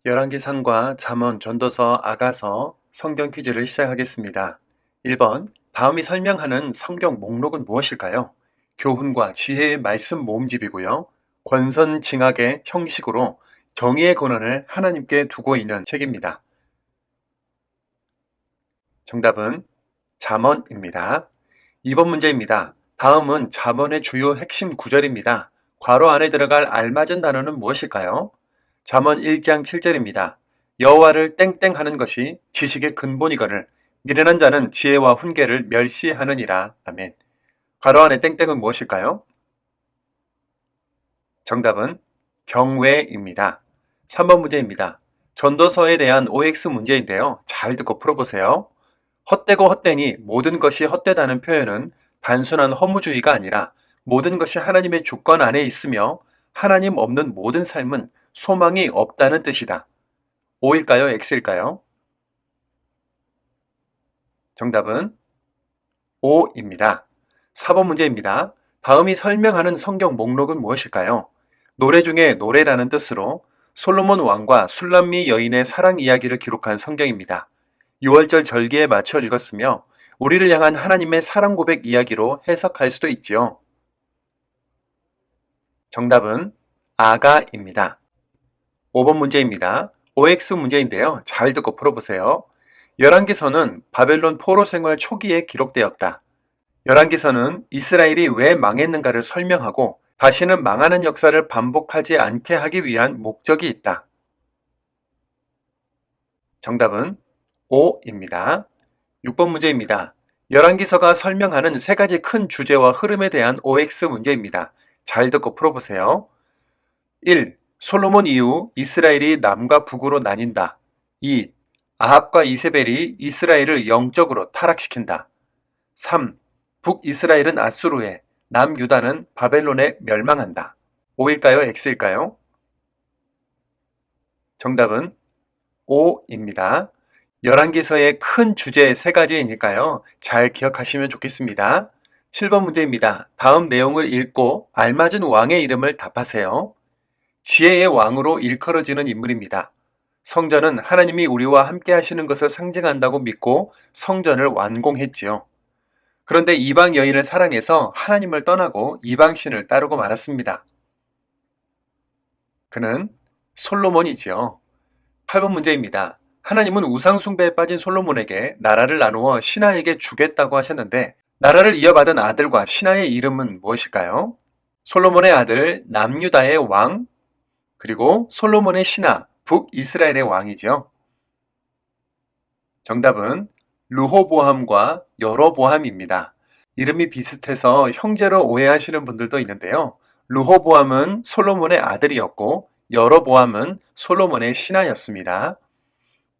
열왕기상과 잠언, 전도서, 아가서, 성경 퀴즈를 시작하겠습니다. 1번. 다음이 설명하는 성경 목록은 무엇일까요? 교훈과 지혜의 말씀 모음집이고요. 권선징악의 형식으로 정의의 권한을 하나님께 두고 있는 책입니다. 정답은 잠언입니다. 2번 문제입니다. 다음은 잠언의 주요 핵심 구절입니다. 괄호 안에 들어갈 알맞은 단어는 무엇일까요? 잠언 1장 7절입니다. 여호와를 땡땡하는 것이 지식의 근본이거늘 미련한 자는 지혜와 훈계를 멸시하느니라. 아멘. 괄호 안에 땡땡은 무엇일까요? 정답은 경외입니다. 3번 문제입니다. 전도서에 대한 OX 문제인데요. 잘 듣고 풀어보세요. 헛되고 헛되니 모든 것이 헛되다는 표현은 단순한 허무주의가 아니라 모든 것이 하나님의 주권 안에 있으며 하나님 없는 모든 삶은 소망이 없다는 뜻이다. O일까요? X일까요? 정답은 O입니다. 4번 문제입니다. 다음이 설명하는 성경 목록은 무엇일까요? 노래 중에 노래라는 뜻으로 솔로몬 왕과 술람미 여인의 사랑 이야기를 기록한 성경입니다. 6월절 절기에 맞춰 읽었으며 우리를 향한 하나님의 사랑 고백 이야기로 해석할 수도 있지요. 정답은 아가입니다. 5번 문제입니다. OX 문제인데요. 잘 듣고 풀어보세요. 열왕기서는 바벨론 포로 생활 초기에 기록되었다. 열왕기서는 이스라엘이 왜 망했는가를 설명하고 다시는 망하는 역사를 반복하지 않게 하기 위한 목적이 있다. 정답은 O입니다. 6번 문제입니다. 열왕기서가 설명하는 세 가지 큰 주제와 흐름에 대한 OX 문제입니다. 잘 듣고 풀어보세요. 1. 솔로몬 이후 이스라엘이 남과 북으로 나뉜다. 2. 아합과 이세벨이 이스라엘을 영적으로 타락시킨다. 3. 북이스라엘은 아수르에, 남유다는 바벨론에 멸망한다. O일까요? X일까요? 정답은 O입니다. 열왕기서의 큰 주제 세 가지이니까요. 잘 기억하시면 좋겠습니다. 7번 문제입니다. 다음 내용을 읽고 알맞은 왕의 이름을 답하세요. 지혜의 왕으로 일컬어지는 인물입니다. 성전은 하나님이 우리와 함께 하시는 것을 상징한다고 믿고 성전을 완공했지요. 그런데 이방 여인을 사랑해서 하나님을 떠나고 이방신을 따르고 말았습니다. 그는 솔로몬이지요. 8번 문제입니다. 하나님은 우상숭배에 빠진 솔로몬에게 나라를 나누어 신하에게 주겠다고 하셨는데 나라를 이어받은 아들과 신하의 이름은 무엇일까요? 솔로몬의 아들 남유다의 왕, 그리고 솔로몬의 신하 북이스라엘의 왕이죠. 정답은 르호보암과 여로보암입니다. 이름이 비슷해서 형제로 오해하시는 분들도 있는데요. 르호보암은 솔로몬의 아들이었고 여로보암은 솔로몬의 신하였습니다.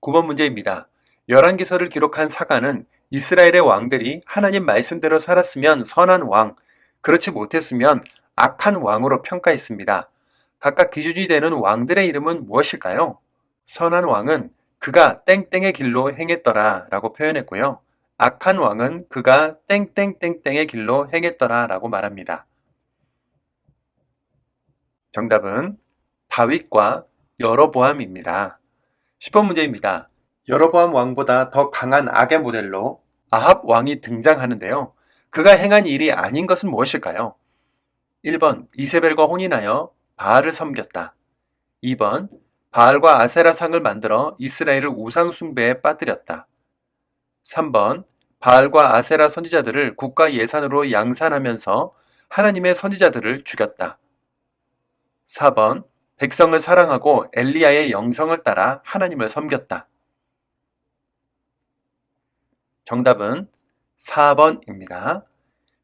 9번 문제입니다. 열왕기서를 기록한 사가는 이스라엘의 왕들이 하나님 말씀대로 살았으면 선한 왕, 그렇지 못했으면 악한 왕으로 평가했습니다. 각각 기준이 되는 왕들의 이름은 무엇일까요? 선한 왕은 그가 땡땡의 길로 행했더라 라고 표현했고요. 악한 왕은 그가 땡땡땡땡의 길로 행했더라 라고 말합니다. 정답은 다윗과 여로보암입니다. 10번 문제입니다. 여로보암 왕보다 더 강한 악의 모델로 아합 왕이 등장하는데요. 그가 행한 일이 아닌 것은 무엇일까요? 1번 이세벨과 혼인하여 바알을 섬겼다. 2번 바알과 아세라 상을 만들어 이스라엘을 우상 숭배에 빠뜨렸다. 3번 바알과 아세라 선지자들을 국가 예산으로 양산하면서 하나님의 선지자들을 죽였다. 4번 백성을 사랑하고 엘리야의 영성을 따라 하나님을 섬겼다. 정답은 4번입니다.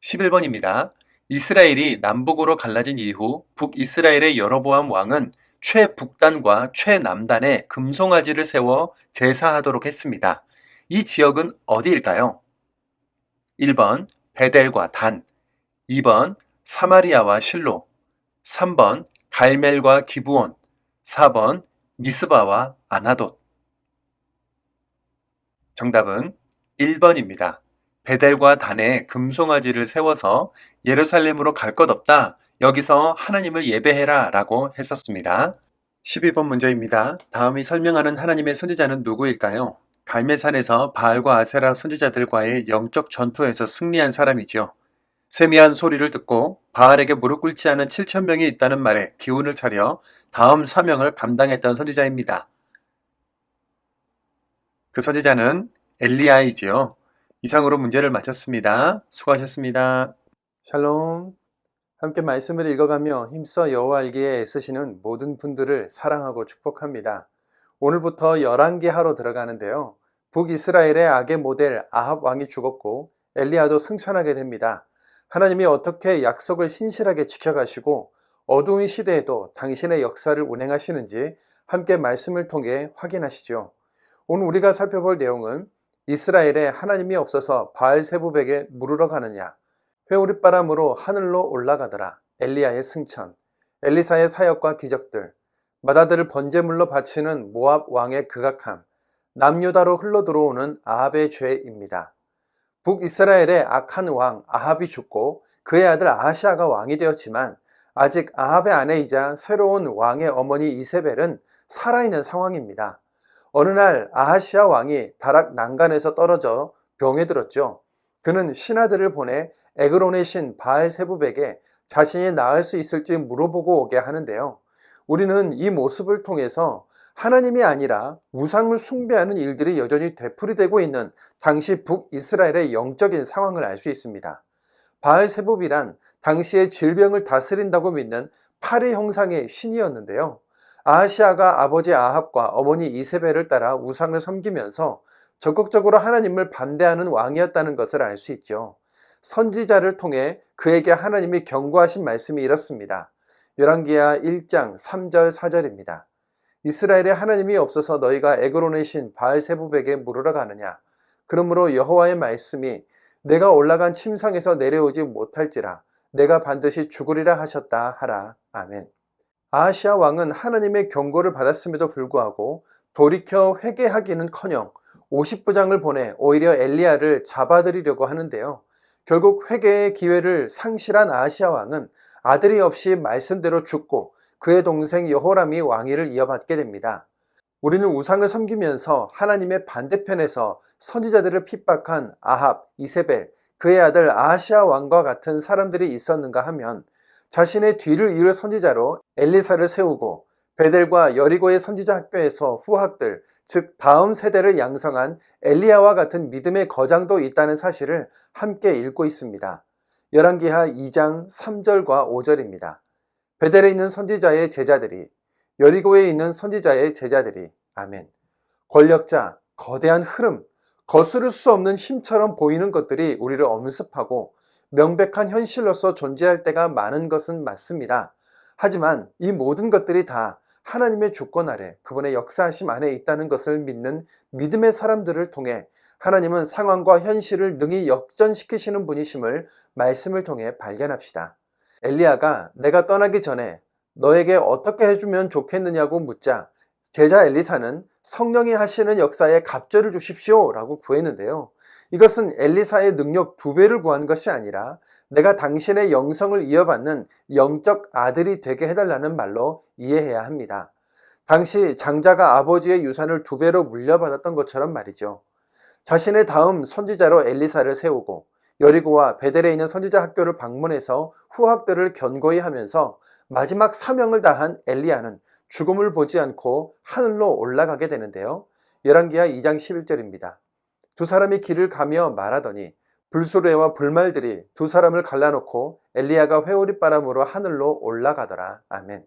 11번입니다. 이스라엘이 남북으로 갈라진 이후 북이스라엘의 여로보암 왕은 최북단과 최남단에 금송아지를 세워 제사하도록 했습니다. 이 지역은 어디일까요? 1번 베델과 단, 2번 사마리아와 실로, 3번 갈멜과 기브온, 4번 미스바와 아나돗. 정답은 1번입니다. 베델과 단에 금송아지를 세워서 예루살렘으로 갈 것 없다. 여기서 하나님을 예배해라 라고 했었습니다. 12번 문제입니다. 다음이 설명하는 하나님의 선지자는 누구일까요? 갈멜산에서 바알과 아세라 선지자들과의 영적 전투에서 승리한 사람이죠. 세미한 소리를 듣고 바알에게 무릎 꿇지 않은 7천 명이 있다는 말에 기운을 차려 다음 사명을 감당했던 선지자입니다. 그 선지자는 엘리야이지요. 이상으로 문제를 마쳤습니다. 수고하셨습니다. 샬롬. 함께 말씀을 읽어가며 힘써 여호와 알기에 애쓰시는 모든 분들을 사랑하고 축복합니다. 오늘부터 열왕기하로 들어가는데요. 북이스라엘의 악의 모델 아합 왕이 죽었고 엘리야도 승천하게 됩니다. 하나님이 어떻게 약속을 신실하게 지켜가시고 어두운 시대에도 당신의 역사를 운행하시는지 함께 말씀을 통해 확인하시죠. 오늘 우리가 살펴볼 내용은 이스라엘에 하나님이 없어서 바알세부백에 물으러 가느냐, 회오릿바람으로 하늘로 올라가더라, 엘리야의 승천, 엘리사의 사역과 기적들, 마다들을 번제물로 바치는 모압 왕의 극악함, 남유다로 흘러들어오는 아합의 죄입니다. 북이스라엘의 악한 왕 아합이 죽고 그의 아들 아하시아가 왕이 되었지만 아직 아합의 아내이자 새로운 왕의 어머니 이세벨은 살아있는 상황입니다. 어느 날 아하시아 왕이 다락 난간에서 떨어져 병에 들었죠. 그는 신하들을 보내 에그론의 신 바알세부백에 자신이 나을 수 있을지 물어보고 오게 하는데요. 우리는 이 모습을 통해서 하나님이 아니라 우상을 숭배하는 일들이 여전히 되풀이되고 있는 당시 북이스라엘의 영적인 상황을 알 수 있습니다. 바알세붑이란 당시의 질병을 다스린다고 믿는 파리 형상의 신이었는데요. 아하시아가 아버지 아합과 어머니 이세벨을 따라 우상을 섬기면서 적극적으로 하나님을 반대하는 왕이었다는 것을 알 수 있죠. 선지자를 통해 그에게 하나님이 경고하신 말씀이 이렇습니다. 열왕기하 1장 3절 4절입니다. 이스라엘에 하나님이 없어서 너희가 에그론의 신 바알세부백에 물으러 가느냐. 그러므로 여호와의 말씀이 내가 올라간 침상에서 내려오지 못할지라 내가 반드시 죽으리라 하셨다 하라. 아멘. 아하시아 왕은 하나님의 경고를 받았음에도 불구하고 돌이켜 회개하기는커녕 50부장을 보내 오히려 엘리야를 잡아들이려고 하는데요. 결국 회개의 기회를 상실한 아하시아 왕은 아들이 없이 말씀대로 죽고 그의 동생 여호람이 왕위를 이어받게 됩니다. 우리는 우상을 섬기면서 하나님의 반대편에서 선지자들을 핍박한 아합, 이세벨, 그의 아들 아하시아 왕과 같은 사람들이 있었는가 하면 자신의 뒤를 이을 선지자로 엘리사를 세우고 베델과 여리고의 선지자 학교에서 후학들, 즉 다음 세대를 양성한 엘리야와 같은 믿음의 거장도 있다는 사실을 함께 읽고 있습니다. 열왕기하 2장 3절과 5절입니다. 베델에 있는 선지자의 제자들이, 여리고에 있는 선지자의 제자들이, 아멘. 권력자, 거대한 흐름, 거스를 수 없는 힘처럼 보이는 것들이 우리를 엄습하고 명백한 현실로서 존재할 때가 많은 것은 맞습니다. 하지만 이 모든 것들이 다 하나님의 주권 아래 그분의 역사하심 안에 있다는 것을 믿는 믿음의 사람들을 통해 하나님은 상황과 현실을 능히 역전시키시는 분이심을 말씀을 통해 발견합시다. 엘리야가 내가 떠나기 전에 너에게 어떻게 해주면 좋겠느냐고 묻자 제자 엘리사는 성령이 하시는 역사에 갑절을 주십시오 라고 구했는데요. 이것은 엘리사의 능력 2배를 구한 것이 아니라 내가 당신의 영성을 이어받는 영적 아들이 되게 해달라는 말로 이해해야 합니다. 당시 장자가 아버지의 유산을 2배로 물려받았던 것처럼 말이죠. 자신의 다음 선지자로 엘리사를 세우고 여리고와 베델에 있는 선지자 학교를 방문해서 후학들을 견고히 하면서 마지막 사명을 다한 엘리야는 죽음을 보지 않고 하늘로 올라가게 되는데요. 열왕기하 2장 11절입니다. 두 사람이 길을 가며 말하더니 불수레와 불말들이 두 사람을 갈라놓고 엘리야가 회오릿바람으로 하늘로 올라가더라. 아멘.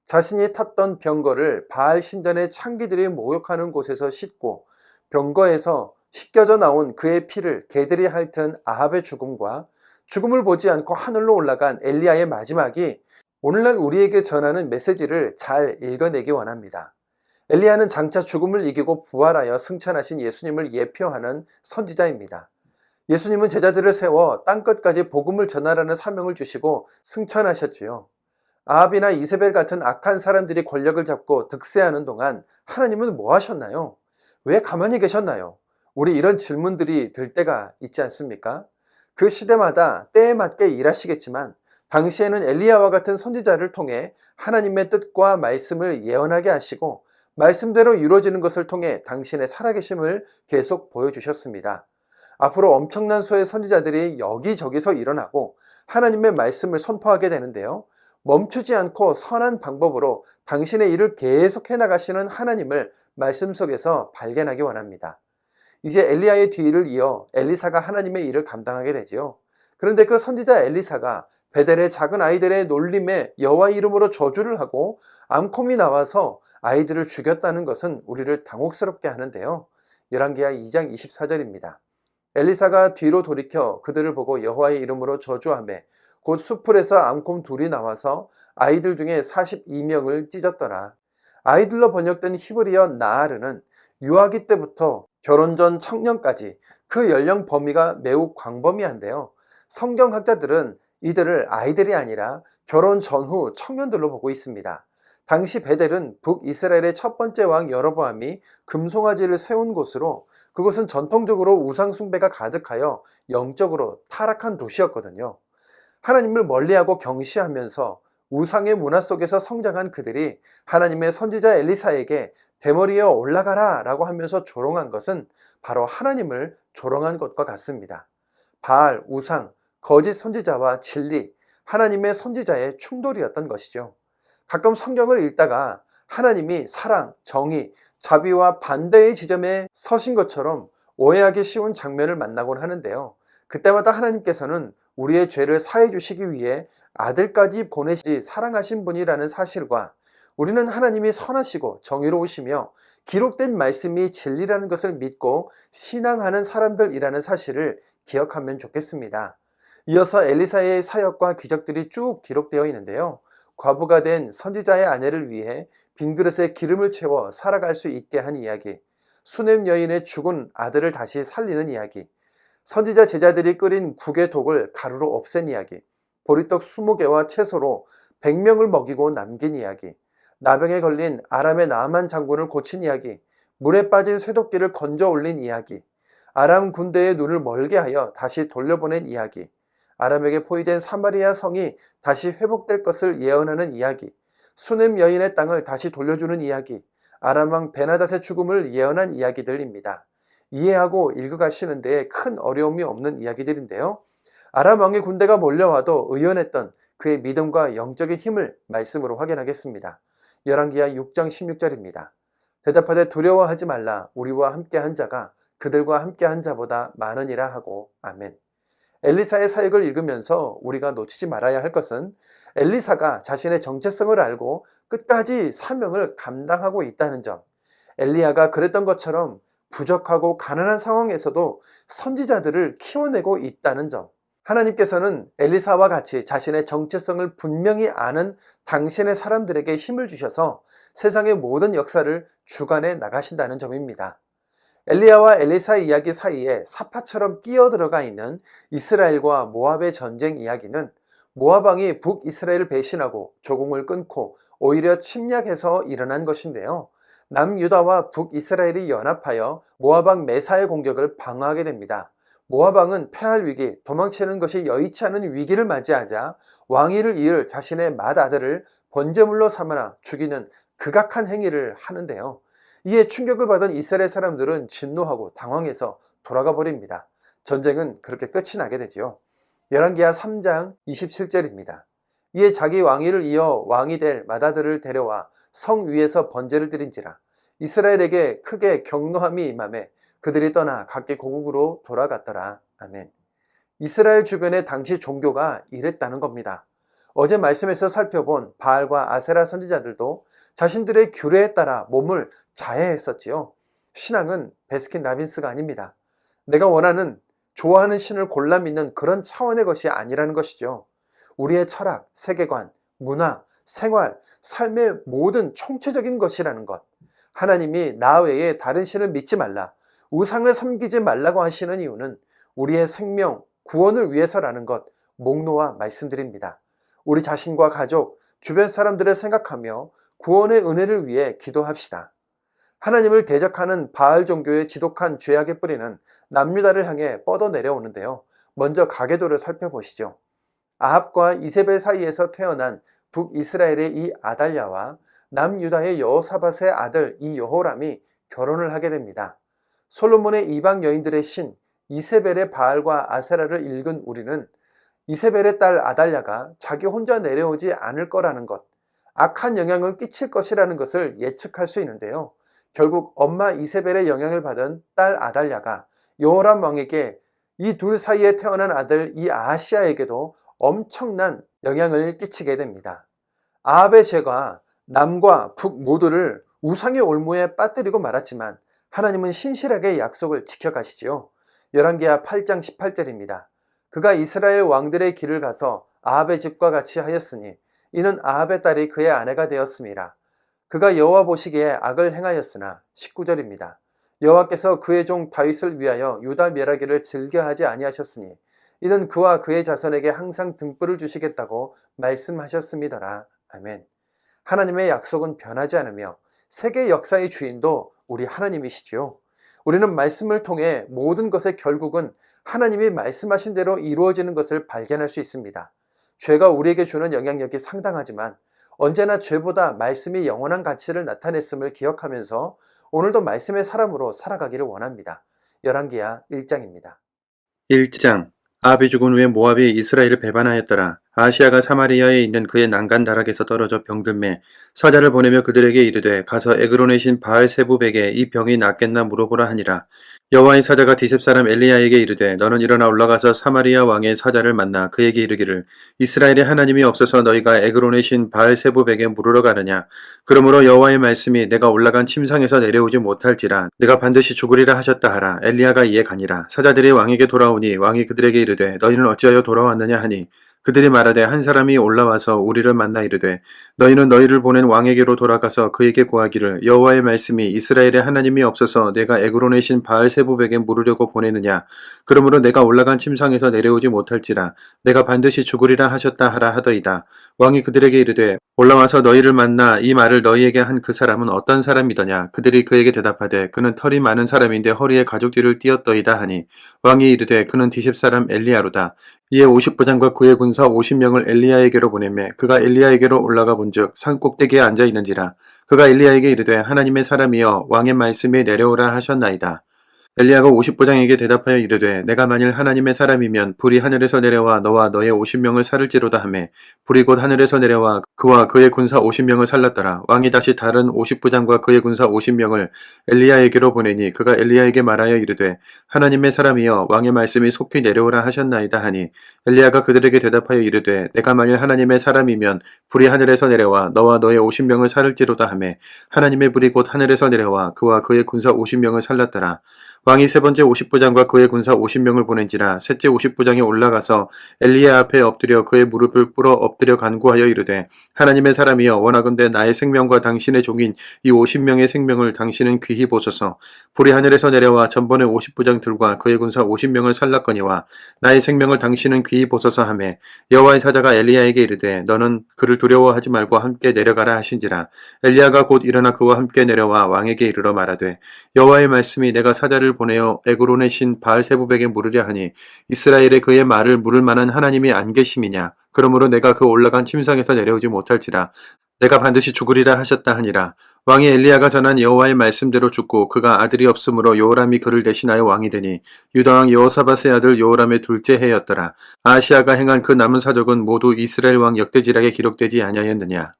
자신이 탔던 병거를 바알 신전의 창기들이 목욕하는 곳에서 씻고 병거에서 씻겨져 나온 그의 피를 개들이 핥은 아합의 죽음과 죽음을 보지 않고 하늘로 올라간 엘리야의 마지막이 오늘날 우리에게 전하는 메시지를 잘 읽어내기 원합니다. 엘리야는 장차 죽음을 이기고 부활하여 승천하신 예수님을 예표하는 선지자입니다. 예수님은 제자들을 세워 땅끝까지 복음을 전하라는 사명을 주시고 승천하셨지요. 아합이나 이세벨 같은 악한 사람들이 권력을 잡고 득세하는 동안 하나님은 뭐 하셨나요? 왜 가만히 계셨나요? 우리 이런 질문들이 들 때가 있지 않습니까? 그 시대마다 때에 맞게 일하시겠지만 당시에는 엘리야와 같은 선지자를 통해 하나님의 뜻과 말씀을 예언하게 하시고 말씀대로 이루어지는 것을 통해 당신의 살아계심을 계속 보여주셨습니다. 앞으로 엄청난 수의 선지자들이 여기저기서 일어나고 하나님의 말씀을 선포하게 되는데요. 멈추지 않고 선한 방법으로 당신의 일을 계속해 나가시는 하나님을 말씀 속에서 발견하기 원합니다. 이제 엘리야의 뒤를 이어 엘리사가 하나님의 일을 감당하게 되지요. 그런데 그 선지자 엘리사가 베델의 작은 아이들의 놀림에 여호와 이름으로 저주를 하고 암콤이 나와서 아이들을 죽였다는 것은 우리를 당혹스럽게 하는데요. 열왕기하 2장 24절입니다. 엘리사가 뒤로 돌이켜 그들을 보고 여호와의 이름으로 저주하매 곧 수풀에서 암콤 둘이 나와서 아이들 중에 42명을 찢었더라. 아이들로 번역된 히브리어 나아르는 유아기 때부터 결혼 전 청년까지 그 연령 범위가 매우 광범위한데요. 성경학자들은 이들을 아이들이 아니라 결혼 전후 청년들로 보고 있습니다. 당시 베델은 북이스라엘의 첫 번째 왕 여로보암이 금송아지를 세운 곳으로 그곳은 전통적으로 우상숭배가 가득하여 영적으로 타락한 도시였거든요. 하나님을 멀리하고 경시하면서 우상의 문화 속에서 성장한 그들이 하나님의 선지자 엘리사에게 대머리에 올라가라 라고 하면서 조롱한 것은 바로 하나님을 조롱한 것과 같습니다. 바알, 우상, 거짓 선지자와 진리, 하나님의 선지자의 충돌이었던 것이죠. 가끔 성경을 읽다가 하나님이 사랑, 정의, 자비와 반대의 지점에 서신 것처럼 오해하기 쉬운 장면을 만나곤 하는데요. 그때마다 하나님께서는 우리의 죄를 사해 주시기 위해 아들까지 보내시 사랑하신 분이라는 사실과 우리는 하나님이 선하시고 정의로우시며 기록된 말씀이 진리라는 것을 믿고 신앙하는 사람들이라는 사실을 기억하면 좋겠습니다. 이어서 엘리사의 사역과 기적들이 쭉 기록되어 있는데요. 과부가 된 선지자의 아내를 위해 빈 그릇에 기름을 채워 살아갈 수 있게 한 이야기, 수넴 여인의 죽은 아들을 다시 살리는 이야기, 선지자 제자들이 끓인 국의 독을 가루로 없앤 이야기, 보리떡 20개와 채소로 100명을 먹이고 남긴 이야기, 나병에 걸린 아람의 나아만 장군을 고친 이야기, 물에 빠진 쇠도끼를 건져 올린 이야기, 아람 군대의 눈을 멀게 하여 다시 돌려보낸 이야기, 아람에게 포위된 사마리아 성이 다시 회복될 것을 예언하는 이야기, 수넴 여인의 땅을 다시 돌려주는 이야기, 아람 왕 베나닷의 죽음을 예언한 이야기들입니다. 이해하고 읽어가시는 데에 큰 어려움이 없는 이야기들인데요. 아람 왕의 군대가 몰려와도 의연했던 그의 믿음과 영적인 힘을 말씀으로 확인하겠습니다. 열왕기하 6장 16절입니다. 대답하되 두려워하지 말라. 우리와 함께한 자가 그들과 함께한 자보다 많으니라 하고. 아멘. 엘리사의 사역을 읽으면서 우리가 놓치지 말아야 할 것은 엘리사가 자신의 정체성을 알고 끝까지 사명을 감당하고 있다는 점, 엘리야가 그랬던 것처럼 부족하고 가난한 상황에서도 선지자들을 키워내고 있다는 점, 하나님께서는 엘리사와 같이 자신의 정체성을 분명히 아는 당신의 사람들에게 힘을 주셔서 세상의 모든 역사를 주관해 나가신다는 점입니다. 엘리야와 엘리사의 이야기 사이에 사파처럼 끼어들어가 있는 이스라엘과 모압의 전쟁 이야기는 모압 왕이 북이스라엘을 배신하고 조공을 끊고 오히려 침략해서 일어난 것인데요. 남유다와 북이스라엘이 연합하여 모압 왕 메사의 공격을 방어하게 됩니다. 모압 왕은 패할 위기, 도망치는 것이 여의치 않은 위기를 맞이하자 왕위를 이을 자신의 맏아들을 번제물로 삼아 죽이는 극악한 행위를 하는데요. 이에 충격을 받은 이스라엘 사람들은 진노하고 당황해서 돌아가 버립니다. 전쟁은 그렇게 끝이 나게 되죠. 열왕기하 3장 27절입니다. 이에 자기 왕위를 이어 왕이 될 맏아들을 데려와 성 위에서 번제를 드린지라. 이스라엘에게 크게 경노함이 임하매 그들이 떠나 각기 고국으로 돌아갔더라. 아멘. 이스라엘 주변의 당시 종교가 이랬다는 겁니다. 어제 말씀에서 살펴본 바알과 아세라 선지자들도 자신들의 규례에 따라 몸을 자해했었지요. 신앙은 베스킨 라빈스가 아닙니다. 내가 원하는, 좋아하는 신을 골라 믿는 그런 차원의 것이 아니라는 것이죠. 우리의 철학, 세계관, 문화, 생활, 삶의 모든 총체적인 것이라는 것. 하나님이 나 외에 다른 신을 믿지 말라, 우상을 섬기지 말라고 하시는 이유는 우리의 생명, 구원을 위해서라는 것 목놓아 말씀드립니다. 우리 자신과 가족, 주변 사람들을 생각하며 구원의 은혜를 위해 기도합시다. 하나님을 대적하는 바알 종교의 지독한 죄악의 뿌리는 남유다를 향해 뻗어 내려오는데요. 먼저 가계도를 살펴보시죠. 아합과 이세벨 사이에서 태어난 북이스라엘의 이 아달랴와 남유다의 여호사밧의 아들 이 여호람이 결혼을 하게 됩니다. 솔로몬의 이방 여인들의 신 이세벨의 바알과 아세라를 읽은 우리는 이세벨의 딸 아달랴가 자기 혼자 내려오지 않을 거라는 것, 악한 영향을 끼칠 것이라는 것을 예측할 수 있는데요. 결국 엄마 이세벨의 영향을 받은 딸 아달랴가 여호람 왕에게 이 둘 사이에 태어난 아들 이 아하시아에게도 엄청난 영향을 끼치게 됩니다. 아합의 죄가 남과 북 모두를 우상의 올무에 빠뜨리고 말았지만 하나님은 신실하게 약속을 지켜가시지요. 열왕기하 8장 18절입니다. 그가 이스라엘 왕들의 길을 가서 아합의 집과 같이 하였으니 이는 아합의 딸이 그의 아내가 되었음이라. 그가 여호와 보시기에 악을 행하였으나 19절입니다. 여호와께서 그의 종 다윗을 위하여 유다 멸하기를 즐겨하지 아니하셨으니 이는 그와 그의 자손에게 항상 등불을 주시겠다고 말씀하셨음이더라. 아멘. 하나님의 약속은 변하지 않으며 세계 역사의 주인도 우리 하나님이시지요. 우리는 말씀을 통해 모든 것의 결국은 하나님이 말씀하신 대로 이루어지는 것을 발견할 수 있습니다. 죄가 우리에게 주는 영향력이 상당하지만 언제나 죄보다 말씀이 영원한 가치를 나타냈음을 기억하면서 오늘도 말씀의 사람으로 살아가기를 원합니다. 열왕기하 1장입니다. 1장 아합이 죽은 후에 모압이 이스라엘을 배반하였더라. 아시아가 사마리아에 있는 그의 난간 다락에서 떨어져 병들매 사자를 보내며 그들에게 이르되 가서 에그론의 신 바알세부백에 이 병이 낫겠나 물어보라 하니라. 여호와의 사자가 디셉 사람 엘리야에게 이르되 너는 일어나 올라가서 사마리아 왕의 사자를 만나 그에게 이르기를 이스라엘의 하나님이 없어서 너희가 에그론의 신 바알세부백에 물으러 가느냐. 그러므로 여호와의 말씀이 내가 올라간 침상에서 내려오지 못할지라 내가 반드시 죽으리라 하셨다 하라. 엘리야가 이에 가니라. 사자들이 왕에게 돌아오니 왕이 그들에게 이르되 너희는 어찌하여 돌아왔느냐 하니 그들이 말하되 한 사람이 올라와서 우리를 만나 이르되 너희는 너희를 보낸 왕에게로 돌아가서 그에게 고하기를 여호와의 말씀이 이스라엘의 하나님이 없어서 내가 에그론의 신 바알세부백에 물으려고 보내느냐. 그러므로 내가 올라간 침상에서 내려오지 못할지라 내가 반드시 죽으리라 하셨다 하라 하더이다. 왕이 그들에게 이르되 올라와서 너희를 만나 이 말을 너희에게 한 그 사람은 어떤 사람이더냐. 그들이 그에게 대답하되 그는 털이 많은 사람인데 허리에 가죽띠를 띠었더이다 하니 왕이 이르되 그는 디셉 사람 엘리야로다. 이에 50부장과 그의 군사 50명을 엘리야에게로 보내매 그가 엘리야에게로 올라가 본즉 산 꼭대기에 앉아 있는지라. 그가 엘리야에게 이르되 하나님의 사람이여 왕의 말씀에 내려오라 하셨나이다. 엘리야가 50부장에게 대답하여 이르되 내가 만일 하나님의 사람이면 불이 하늘에서 내려와 너와 너의 50명을 살을지로다 하매 불이 곧 하늘에서 내려와 그와 그의 군사 50명을 살랐더라. 왕이 다시 다른 50부장과 그의 군사 50명을 엘리야에게로 보내니 그가 엘리야에게 말하여 이르되 하나님의 사람이여 왕의 말씀이 속히 내려오라 하셨나이다 하니 엘리야가 그들에게 대답하여 이르되 내가 만일 하나님의 사람이면 불이 하늘에서 내려와 너와 너의 50명을 살을지로다 하매 하나님의 불이 곧 하늘에서 내려와 그와 그의 군사 50명을 살랐더라. 왕이 세 번째 50부장과 그의 군사 50명을 보낸지라. 셋째 50부장이 올라가서 엘리야 앞에 엎드려 그의 무릎을 꿇어 엎드려 간구하여 이르되 하나님의 사람이여 원하건대 나의 생명과 당신의 종인 이 50명의 생명을 당신은 귀히 보소서. 불이 하늘에서 내려와 전번에 50부장들과 그의 군사 50명을 살랐거니와 나의 생명을 당신은 귀히 보소서 하매 여호와의 사자가 엘리야에게 이르되 너는 그를 두려워하지 말고 함께 내려가라 하신지라. 엘리야가 곧 일어나 그와 함께 내려와 왕에게 이르러 말하되 여호와의 말씀이 내가 사자를 보내어 에그론의 신 바알세부백에 물으려 하니 이스라엘에 그의 말을 물을 만한 하나님이 안 계심이냐. 그러므로 내가 그 올라간 침상에서 내려오지 못할지라 내가 반드시 죽으리라 하셨다 하니라. 왕이 엘리야가 전한 여호와의 말씀대로 죽고 그가 아들이 없으므로 요람이 그를 대신하여 왕이 되니 유다왕 여호사밧의 아들 요람의 둘째 해였더라. 아시아가 행한 그 남은 사적은 모두 이스라엘 왕 역대지락에 기록되지 아니하였느냐.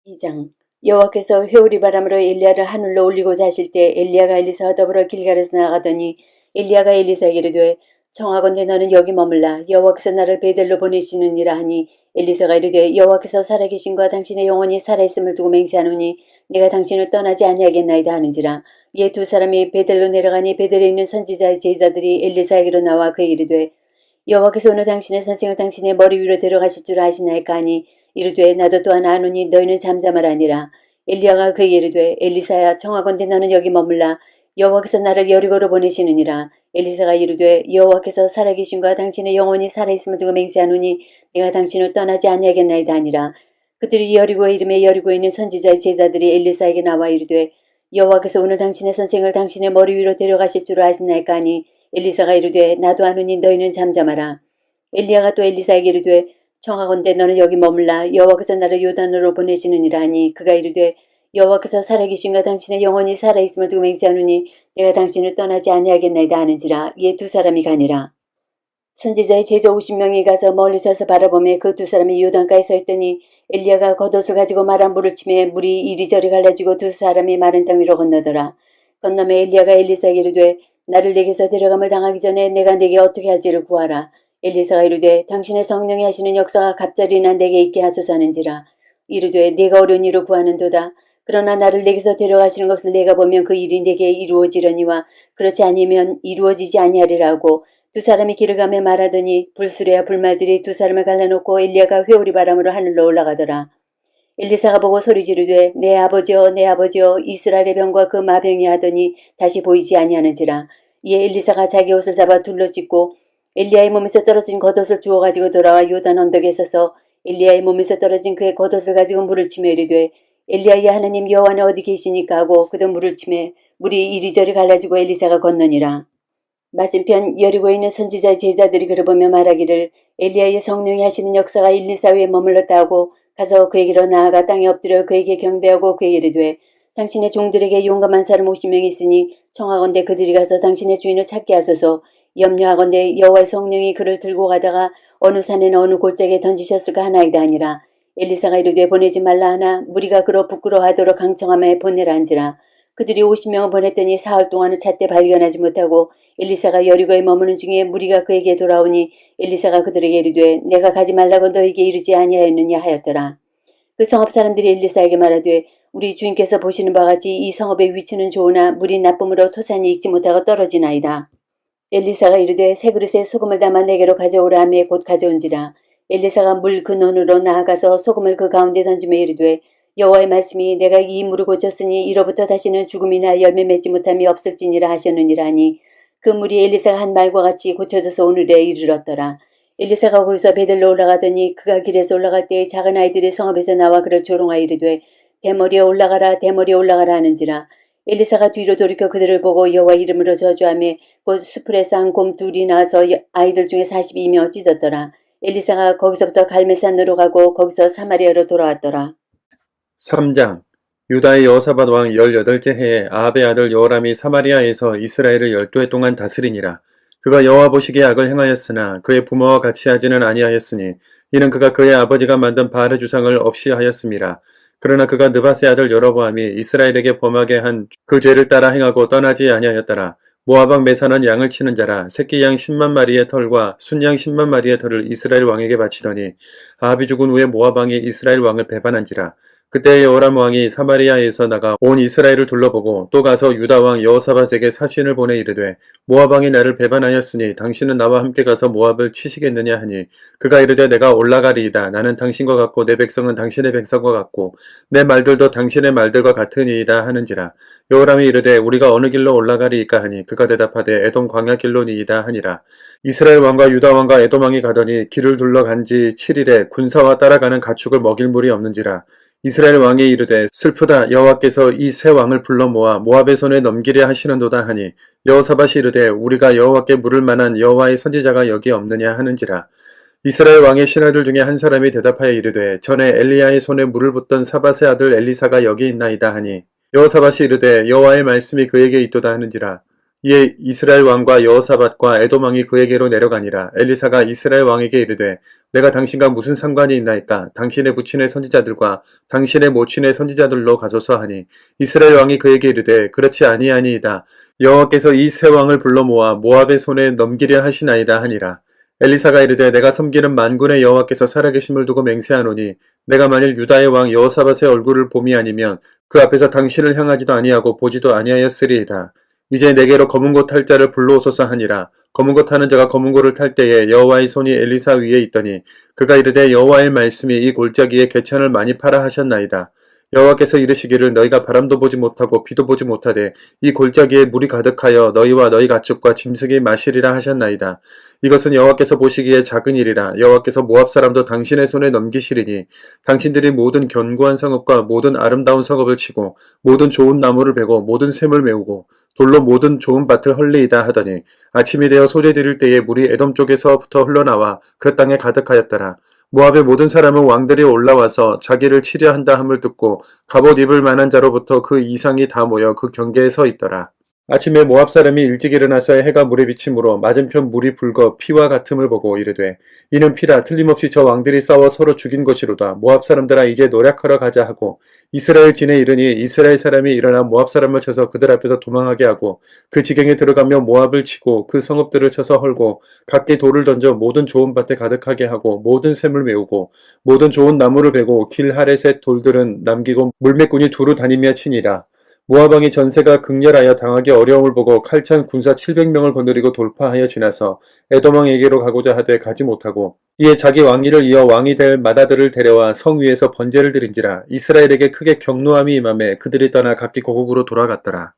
2장 여호와께서 회오리 바람으로 엘리야를 하늘로 올리고자 하실 때 엘리야가 엘리사와 더불어 길갈에서 나가더니 엘리야가 엘리사에게 이르되 청하건대 너는 여기 머물라. 여호와께서 나를 베델로 보내시느니라 하니 엘리사가 이르되 여호와께서 살아계신과 당신의 영혼이 살아있음을 두고 맹세하노니 내가 당신을 떠나지 아니하겠나이다 하는지라. 이에 두 사람이 베델로 내려가니 베델에 있는 선지자의 제자들이 엘리사에게로 나와 그에게 이르되 여호와께서 오늘 당신의 선생을 당신의 머리 위로 데려가실 줄 아시나이까 하니 이르되 나도 또한 아노니 너희는 잠잠하라니라. 엘리야가 그에게 이르되 엘리사야 청하건대 너는 여기 머물라. 여호와께서 나를 여리고로 보내시느니라. 엘리사가 이르되 여호와께서 살아계신과 당신의 영혼이 살아있음을 두고 맹세하노니 내가 당신을 떠나지 아니하겠나이다 하니라. 그들이 여리고의 이름에 여리고에 있는 선지자의 제자들이 엘리사에게 나와 이르되 여호와께서 오늘 당신의 선생을 당신의 머리 위로 데려가실 줄 아시나이까 하니 엘리사가 이르되 나도 아노니 너희는 잠잠하라. 엘리야가 또 엘리사에게 이르되 청하건대 너는 여기 머물라 여호와께서 나를 요단으로 보내시느니라 하니 그가 이르되 여호와께서 살아계신가 당신의 영혼이 살아있음을 두고 맹세하노니 내가 당신을 떠나지 아니하겠나이다 하는지라. 이에 두 사람이 가니라. 선지자의 제자 50명이 가서 멀리 서서 바라보며 그 두 사람이 요단가에 서 있더니 엘리야가 겉옷을 가지고 마른 물을 치매 물이 이리저리 갈라지고 두 사람이 마른 땅 위로 건너더라. 건너매 엘리야가 엘리사에게 이르되 나를 내게서 데려감을 당하기 전에 내가 내게 어떻게 할지를 구하라. 엘리사가 이르되 당신의 성령이 하시는 역사가 갑자리나 내게 있게 하소서 하는지라. 이르되 내가 어려운 일을 구하는도다. 그러나 나를 내게서 데려가시는 것을 내가 보면 그 일이 내게 이루어지려니와 그렇지 아니면 이루어지지 아니하리라 하고 두 사람이 길을 가며 말하더니 불수레와 불말들이 두 사람을 갈라놓고 엘리야가 회오리 바람으로 하늘로 올라가더라. 엘리사가 보고 소리 지르되 내 아버지여 내 아버지여 이스라엘의 병과 그 마병이 하더니 다시 보이지 아니하는지라. 이에 엘리사가 자기 옷을 잡아 둘러 찢고 엘리야의 몸에서 떨어진 겉옷을 주워 가지고 돌아와 요단 언덕에 서서 엘리야의 몸에서 떨어진 그의 겉옷을 가지고 물을 치며 이르되 엘리야의 하나님 여호와는 어디 계시니까 하고 그도 물을 치매 물이 이리저리 갈라지고 엘리사가 건너니라. 맞은편 여리고에 있는 선지자의 제자들이 그를 보며 말하기를 엘리야의 성령이 하시는 역사가 1, 2, 4위에 머물렀다 하고 가서 그에게로 나아가 땅에 엎드려 그에게 경배하고 그에게 이르되 당신의 종들에게 용감한 사람 50명이 있으니 청하건대 그들이 가서 당신의 주인을 찾게 하소서. 염려하건대 여호와의 성령이 그를 들고 가다가 어느 산에나 어느 골짜기에 던지셨을까 하나이다 하니라. 엘리사가 이르되 보내지 말라 하나 무리가 그로 부끄러워하도록 강청하며 보내라 한지라. 그들이 50명을 보냈더니 사흘 동안은 잣대 발견하지 못하고 엘리사가 여리고에 머무는 중에 무리가 그에게 돌아오니 엘리사가 그들에게 이르되 내가 가지 말라고 너에게 이르지 아니하였느냐 하였더라. 그 성읍 사람들이 엘리사에게 말하되 우리 주인께서 보시는 바와 같이 이 성읍의 위치는 좋으나 물이 나쁨으로 토산이 익지 못하고 떨어지나이다. 엘리사가 이르되 새 그릇에 소금을 담아 내게로 가져오라 하며 곧 가져온지라. 엘리사가 물 근원으로 나아가서 소금을 그 가운데 던지며 이르되 여호와의 말씀이 내가 이 물을 고쳤으니 이로부터 다시는 죽음이나 열매 맺지 못함이 없을지니라 하셨느니라 하니 그 물이 엘리사가 한 말과 같이 고쳐져서 오늘에 이르렀더라. 엘리사가 거기서 베들로 올라가더니 그가 길에서 올라갈 때 작은 아이들이 성읍에서 나와 그를 조롱하여 이르되 대머리에 올라가라 대머리에 올라가라 하는지라. 엘리사가 뒤로 돌이켜 그들을 보고 여호와 이름으로 저주하며 곧 수풀에서 한 곰 둘이 나와서 아이들 중에 42명 찢었더라. 엘리사가 거기서부터 갈멜산으로 가고 거기서 사마리아로 돌아왔더라. 3장 유다의 여호사밧 왕 18째 해에 아합의 아들 여호람이 사마리아에서 이스라엘을 12해 동안 다스리니라. 그가 여호와 보시기에 악을 행하였으나 그의 부모와 같이 하지는 아니하였으니 이는 그가 그의 아버지가 만든 바알의 주상을 없이 하였음이라. 그러나 그가 느밧의 아들 여로보암이 이스라엘에게 범하게 한 그 죄를 따라 행하고 떠나지 아니하였더라. 모압 왕 메사는 양을 치는 자라 새끼 양 10만 마리의 털과 순양 10만 마리의 털을 이스라엘 왕에게 바치더니 아합이 죽은 후에 모압 왕이 이스라엘 왕을 배반한지라. 그때 여호람 왕이 사마리아에서 나가 온 이스라엘을 둘러보고 또 가서 유다 왕 여호사밧에게 사신을 보내 이르되 모압 왕이 나를 배반하였으니 당신은 나와 함께 가서 모압을 치시겠느냐 하니 그가 이르되 내가 올라가리이다. 나는 당신과 같고 내 백성은 당신의 백성과 같고 내 말들도 당신의 말들과 같으니이다 하는지라. 여호람이 이르되 우리가 어느 길로 올라가리이까 하니 그가 대답하되 에돔 광야 길로니이다 하니라. 이스라엘 왕과 유다 왕과 에돔 왕이 가더니 길을 둘러간 지 7일에 군사와 따라가는 가축을 먹일 물이 없는지라. 이스라엘 왕이 이르되 슬프다. 여호와께서 이 새 왕을 불러 모아 모압의 손에 넘기려 하시는도다 하니 여호사밧이 이르되 우리가 여호와께 물을 만한 여호와의 선지자가 여기 없느냐 하는지라. 이스라엘 왕의 신하들 중에 한 사람이 대답하여 이르되 전에 엘리야의 손에 물을 붓던 사밧의 아들 엘리사가 여기 있나이다 하니 여호사밧이 이르되 여호와의 말씀이 그에게 있도다 하는지라. 이에 이스라엘 왕과 여호사밧과 에돔 왕이 그에게로 내려가니라. 엘리사가 이스라엘 왕에게 이르되 내가 당신과 무슨 상관이 있나이까? 당신의 부친의 선지자들과 당신의 모친의 선지자들로 가소서 하니 이스라엘 왕이 그에게 이르되 그렇지 아니하니이다. 여호와께서 이 새 왕을 불러 모아 모압의 손에 넘기려 하시나이다 하니라. 엘리사가 이르되 내가 섬기는 만군의 여호와께서 살아계심을 두고 맹세하노니 내가 만일 유다의 왕 여호사밧의 얼굴을 봄이 아니면 그 앞에서 당신을 향하지도 아니하고 보지도 아니하였으리이다. 이제 내게로 검은 고 탈 자를 불러오소서 하니라. 검은 고 타는 자가 검은 고를 탈 때에 여호와의 손이 엘리사 위에 있더니 그가 이르되 여호와의 말씀이 이 골짜기에 개천을 많이 팔아 하셨나이다. 여호와께서 이르시기를 너희가 바람도 보지 못하고 비도 보지 못하되 이 골짜기에 물이 가득하여 너희와 너희 가축과 짐승이 마시리라 하셨나이다. 이것은 여호와께서 보시기에 작은 일이라. 여호와께서 모압 사람도 당신의 손에 넘기시리니 당신들이 모든 견고한 성읍과 모든 아름다운 성읍을 치고 모든 좋은 나무를 베고 모든 샘을 메우고 돌로 모든 좋은 밭을 헐리이다 하더니 아침이 되어 소재 드릴 때에 물이 에돔 쪽에서부터 흘러나와 그 땅에 가득하였더라. 모압의 모든 사람은 왕들이 올라와서 자기를 치려 한다 함을 듣고 갑옷 입을 만한 자로부터 그 이상이 다 모여 그 경계에 서 있더라. 아침에 모압 사람이 일찍 일어나서 해가 물에 비침으로 맞은편 물이 붉어 피와 같음을 보고 이르되 이는 피라 틀림없이 저 왕들이 싸워 서로 죽인 것이로다. 모압 사람들아 이제 노략하러 가자 하고 이스라엘 진에 이르니 이스라엘 사람이 일어나 모압 사람을 쳐서 그들 앞에서 도망하게 하고 그 지경에 들어가며 모압을 치고 그 성읍들을 쳐서 헐고 각기 돌을 던져 모든 좋은 밭에 가득하게 하고 모든 샘을 메우고 모든 좋은 나무를 베고 길 하렛의 돌들은 남기고 물매꾼이 두루 다니며 치니라. 모압 왕이 전세가 극렬하여 당하기 어려움을 보고 칼찬 군사 700명을 거느리고 돌파하여 지나서 에돔 왕에게로 가고자 하되 가지 못하고 이에 자기 왕위를 이어 왕이 될 맏아들을 데려와 성 위에서 번제를 드린지라. 이스라엘에게 크게 경노함이 임하매 그들이 떠나 각기 고국으로 돌아갔더라.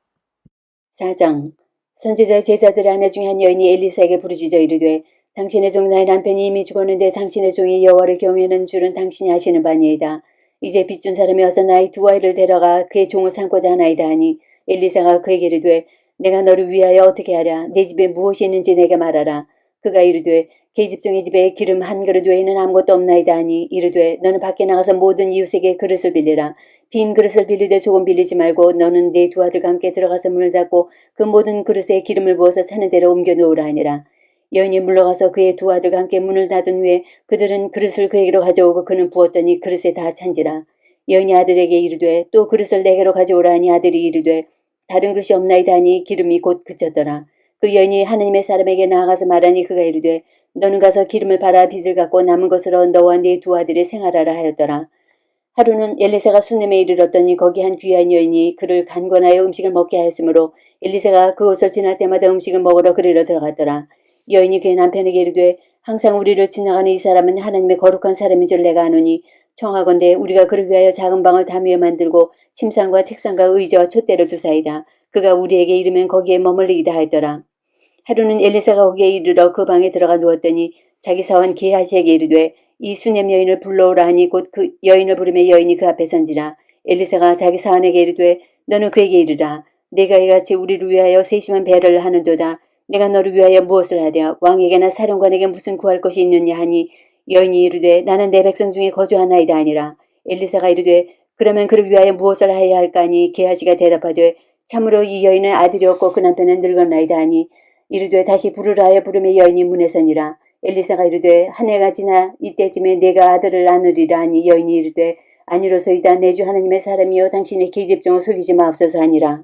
4장 선지자의 제자들 아내 중에 한 여인이 엘리사에게 부르짖어 이르되 당신의 종 나의 남편이 이미 죽었는데 당신의 종이 여호와를 경외하는 줄은 당신이 아시는 바니이다. 이제 빚준 사람이 어서 나의 두 아이를 데려가 그의 종을 삼고자 하나이다 하니 엘리사가 그에게 이르되 내가 너를 위하여 어떻게 하랴. 내 집에 무엇이 있는지 내게 말하라. 그가 이르되 계집종의 집에 기름 한 그릇 외에는 아무것도 없나이다 하니 이르되 너는 밖에 나가서 모든 이웃에게 그릇을 빌리라. 빈 그릇을 빌리되 조금 빌리지 말고 너는 네 두 아들과 함께 들어가서 문을 닫고 그 모든 그릇에 기름을 부어서 차는 대로 옮겨 놓으라 하니라. 여인이 물러가서 그의 두 아들과 함께 문을 닫은 후에 그들은 그릇을 그에게로 가져오고 그는 부었더니 그릇에 다 찬지라. 여인이 아들에게 이르되 또 그릇을 내게로 가져오라 하니 아들이 이르되 다른 그릇이 없나이다 하니 기름이 곧 그쳤더라. 그 여인이 하나님의 사람에게 나아가서 말하니 그가 이르되 너는 가서 기름을 발아 빚을 갖고 남은 것으로 너와 네 두 아들이 생활하라 하였더라. 하루는 엘리사가 수넴에 이르렀더니 거기 한 귀한 여인이 그를 간권하여 음식을 먹게 하였으므로 엘리사가 그곳을 지날 때마다 음식을 먹으러 그리로 들어갔더라. 여인이 그의 남편에게 이르되 항상 우리를 지나가는 이 사람은 하나님의 거룩한 사람인 줄 내가 아노니 청하건대 우리가 그를 위하여 작은 방을 담 위에 만들고 침상과 책상과 의자와 촛대를 두사이다. 그가 우리에게 이르면 거기에 머물리이다 하였더라. 하루는 엘리사가 거기에 이르러 그 방에 들어가 누웠더니 자기 사원 게하시에게 이르되 이 수넴 여인을 불러오라 하니 곧 그 여인을 부르며 여인이 그 앞에 선지라. 엘리사가 자기 사원에게 이르되 너는 그에게 이르라. 내가 이같이 우리를 위하여 세심한 배려를 하는도다. 내가 너를 위하여 무엇을 하랴. 왕에게나 사령관에게 무슨 구할 것이 있느냐 하니 여인이 이르되 나는 내 백성 중에 거주하나이다 하니라. 엘리사가 이르되 그러면 그를 위하여 무엇을 하여야 할까 하니 게하시가 대답하되 참으로 이 여인은 아들이 없고 그 남편은 늙었나이다 하니 이르되 다시 부르라 하여 부르며 여인이 문에 서니라. 엘리사가 이르되 한 해가 지나 이때쯤에 내가 아들을 낳으리라 하니 여인이 이르되 아니로소이다. 내 주 하나님의 사람이여 당신의 계집종을 속이지 마옵소서 하니라.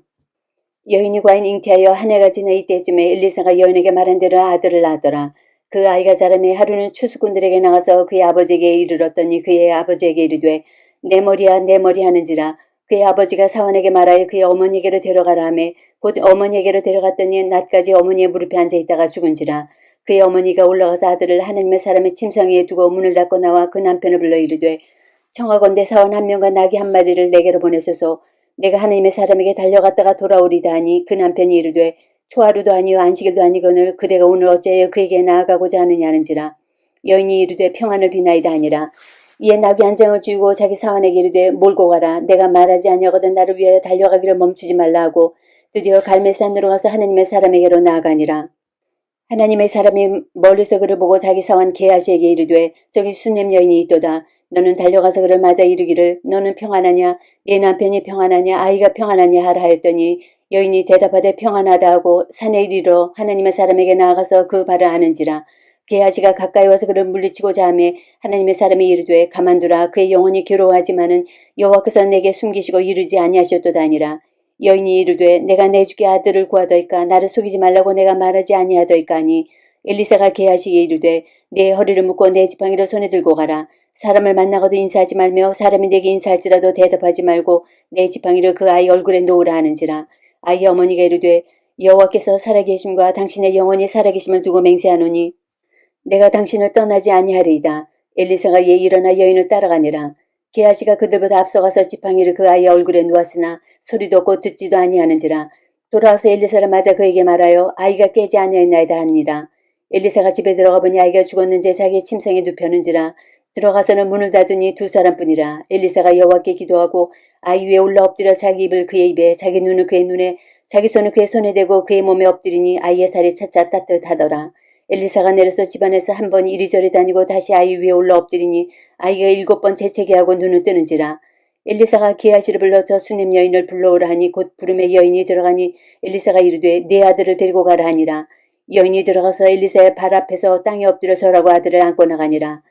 여인이 과연 잉태하여 한 해가 지나 이때쯤에 엘리사가 여인에게 말한 대로 아들을 낳았더라. 그 아이가 자라매 하루는 추수꾼들에게 나가서 그의 아버지에게 이르렀더니 그의 아버지에게 이르되 내 머리야 내 머리 하는지라. 그의 아버지가 사원에게 말하여 그의 어머니에게로 데려가라 하매 곧 어머니에게로 데려갔더니 낮까지 어머니의 무릎에 앉아있다가 죽은지라. 그의 어머니가 올라가서 아들을 하나님의 사람의 침상 위에 두고 문을 닫고 나와 그 남편을 불러 이르되 청하건대 사원 한 명과 나귀 한 마리를 내게로 보내소서. 내가 하나님의 사람에게 달려갔다가 돌아오리다 하니 그 남편이 이르되 초하루도 아니요 안식일도 아니거늘 그대가 오늘 어찌하여 그에게 나아가고자 하느냐 하는지라. 여인이 이르되 평안을 비나이다 하니라. 이에 나귀 한 장을 쥐고 자기 사원에게 이르되 몰고 가라. 내가 말하지 아니하거든 나를 위하여 달려가기를 멈추지 말라 하고 드디어 갈멜산으로 가서 하나님의 사람에게로 나아가니라. 하나님의 사람이 멀리서 그를 보고 자기 사원 게하시에게 이르되 저기 수넴 여인이 있도다. 너는 달려가서 그를 맞아 이르기를 너는 평안하냐 네 남편이 평안하냐 아이가 평안하냐 하라 하였더니 여인이 대답하되 평안하다 하고 산에 이르러 하나님의 사람에게 나아가서 그 발을 아는지라. 게하시가 가까이 와서 그를 물리치고자 하매 하나님의 사람이 이르되 가만두라. 그의 영혼이 괴로워하지만은 여호와께서 내게 숨기시고 이르지 아니하셨도다 하니라. 여인이 이르되 내가 내 주께 아들을 구하더이까 나를 속이지 말라고 내가 말하지 아니하더이까 하니 엘리사가 게하시에게 이르되 내 허리를 묶고 내 지팡이를 손에 들고 가라. 사람을 만나고도 인사하지 말며 사람이 내게 인사할지라도 대답하지 말고 내 지팡이를 그 아이 얼굴에 놓으라 하는지라. 아이의 어머니가 이르되 여호와께서 살아계심과 당신의 영혼이 살아계심을 두고 맹세하노니 내가 당신을 떠나지 아니하리이다. 엘리사가 이에 일어나 여인을 따라가니라. 게하시가 그들보다 앞서가서 지팡이를 그 아이의 얼굴에 누웠으나 소리도 없고 듣지도 아니하는지라. 돌아와서 엘리사를 맞아 그에게 말하여 아이가 깨지 아니하였나이다 하니라. 엘리사가 집에 들어가 보니 아이가 죽었는지 자기의 침상에 눕혔는지라. 들어가서는 문을 닫으니 두 사람뿐이라. 엘리사가 여호와께 기도하고 아이 위에 올라 엎드려 자기 입을 그의 입에 자기 눈을 그의 눈에 자기 손을 그의 손에 대고 그의 몸에 엎드리니 아이의 살이 차차 따뜻하더라. 엘리사가 내려서 집안에서 한 번 이리저리 다니고 다시 아이 위에 올라 엎드리니 아이가 7번 재채기 하고 눈을 뜨는지라. 엘리사가 게하시를 불러 저 수냄 여인을 불러오라 하니 곧 부름에 여인이 들어가니 엘리사가 이르되 내 아들을 데리고 가라 하니라. 여인이 들어가서 엘리사의 발 앞에서 땅에 엎드려 절하고 아들을 안고 나가니라.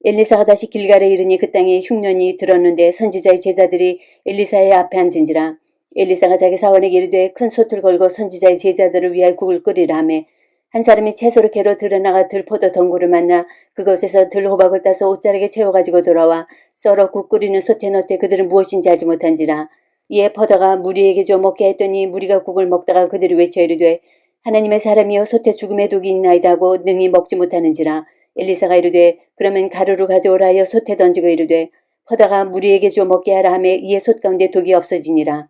엘리사가 다시 길갈에 이르니 그 땅에 흉년이 들었는데 선지자의 제자들이 엘리사의 앞에 앉은지라. 엘리사가 자기 사원에게 이르되 큰 솥을 걸고 선지자의 제자들을 위하여 국을 끓이라 하매 한 사람이 채소를 캐러 들어나가 들포도 덩굴을 만나 그것에서 들호박을 따서 옷자락에 채워가지고 돌아와 썰어 국 끓이는 솥에 넣되 그들은 무엇인지 알지 못한지라. 이에 퍼다가 무리에게 줘 먹게 했더니 무리가 국을 먹다가 그들이 외쳐 이르되 하나님의 사람이여 솥에 죽음의 독이 있나이다 하고 능히 먹지 못하는지라. 엘리사가 이르되 그러면 가루를 가져오라 하여 솥에 던지고 이르되 퍼다가 무리에게 줘 먹게 하라 하매 이에 솥 가운데 독이 없어지니라.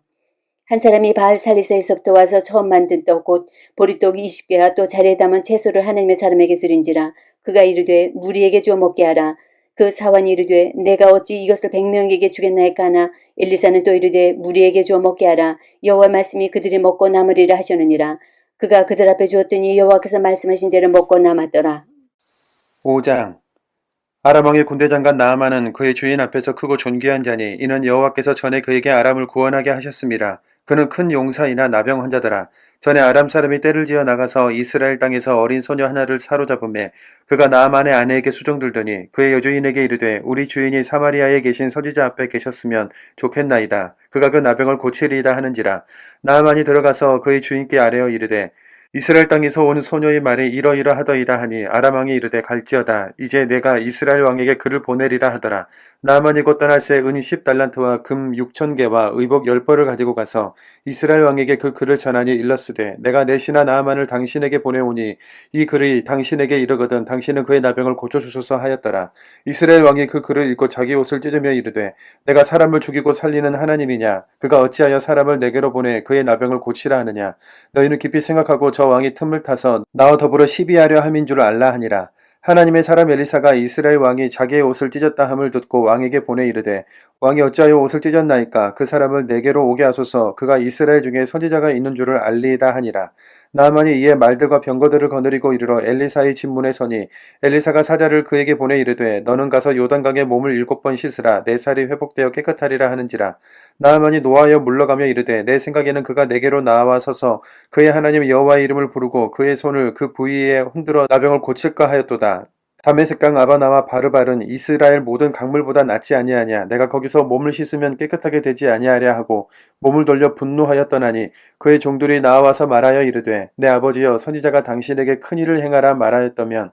한 사람이 바알 살리사에서부터 와서 처음 만든 떡 곧 보리떡 20개와 또 자리에 담은 채소를 하나님의 사람에게 드린지라. 그가 이르되 무리에게 줘 먹게 하라. 그 사환이 이르되 내가 어찌 이것을 100명에게 주겠나이까 하나 엘리사는 또 이르되 무리에게 줘 먹게 하라. 여호와 말씀이 그들이 먹고 남으리라 하셨느니라. 그가 그들 앞에 주었더니 여호와께서 말씀하신 대로 먹고 남았더라. 5장 아람 왕의 군대 장관 나아만은 그의 주인 앞에서 크고 존귀한 자니 이는 여호와께서 전에 그에게 아람을 구원하게 하셨습니다. 그는 큰 용사이나 나병 환자더라. 전에 아람 사람이 떼를 지어 나가서 이스라엘 땅에서 어린 소녀 하나를 사로잡음에 그가 나아만의 아내에게 수종들더니 그의 여주인에게 이르되 우리 주인이 사마리아에 계신 선지자 앞에 계셨으면 좋겠나이다. 그가 그 나병을 고치리이다 하는지라. 나아만이 들어가서 그의 주인께 아뢰어 이르되 이스라엘 땅에서 온 소녀의 말이 이러이러하더이다 하니 아람 왕이 이르되 갈지어다. 이제 내가 이스라엘 왕에게 그를 보내리라 하더라. 나아만이 곧 떠날 새 은 10달란트와 금 6,000개와 의복 10벌을 가지고 가서 이스라엘 왕에게 그 글을 전하니 일렀으되 내가 내 신하 나아만을 당신에게 보내오니 이 글이 당신에게 이르거든 당신은 그의 나병을 고쳐주소서 하였더라. 이스라엘 왕이 그 글을 읽고 자기 옷을 찢으며 이르되 내가 사람을 죽이고 살리는 하나님이냐. 그가 어찌하여 사람을 내게로 보내 그의 나병을 고치라 하느냐. 너희는 깊이 생각하고 저 왕이 틈을 타서 나와 더불어 시비하려 함인 줄 알라 하니라. 하나님의 사람 엘리사가 이스라엘 왕이 자기의 옷을 찢었다 함을 듣고 왕에게 보내 이르되 왕이 어찌하여 옷을 찢었나이까. 그 사람을 내게로 오게 하소서. 그가 이스라엘 중에 선지자가 있는 줄을 알리이다 하니라. 나아만이 이에 말들과 병거들을 거느리고 이르러 엘리사의 집문에 서니 엘리사가 사자를 그에게 보내 이르되 너는 가서 요단강에 몸을 7번 씻으라. 내 살이 회복되어 깨끗하리라 하는지라. 나아만이 노하여 물러가며 이르되 내 생각에는 그가 내게로 나와 서서 그의 하나님 여호와의 이름을 부르고 그의 손을 그 부위에 흔들어 나병을 고칠까 하였도다. 다메섹강 아바나와 바르발은 이스라엘 모든 강물보다 낫지 아니하냐. 내가 거기서 몸을 씻으면 깨끗하게 되지 아니하랴 하고 몸을 돌려 분노하여 떠나니 그의 종들이 나와서 말하여 이르되 내 아버지여 선지자가 당신에게 큰일을 행하라 말하였다면